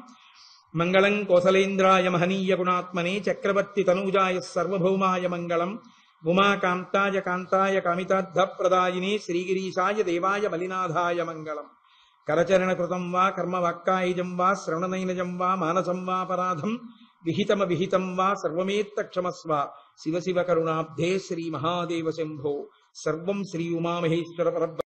S1: మంగళం కోసలేంద్రాయ మహనీయ గుణాత్మనే చక్రవర్తి తనూజాయ సర్వభౌమాయ మంగళం. ఉమాకాంతాయ కాంతాయ కామితార్థ ప్రదాయినే శ్రీగిరీశాయ దేవాయ మలినాథాయ మంగళం. కరచరణ కృతం వా కర్మ వాక్కాయజం వా శ్రవణనైనజం వా మానసం వాపరాధం విహితం వా సర్వమేత్త క్షమస్వ. శివ శివ కరుణాబ్ధే శ్రీ మహాదేవ శంభో. సర్వం శ్రీ ఉమామహేశ్వర పరబ్రహ్మ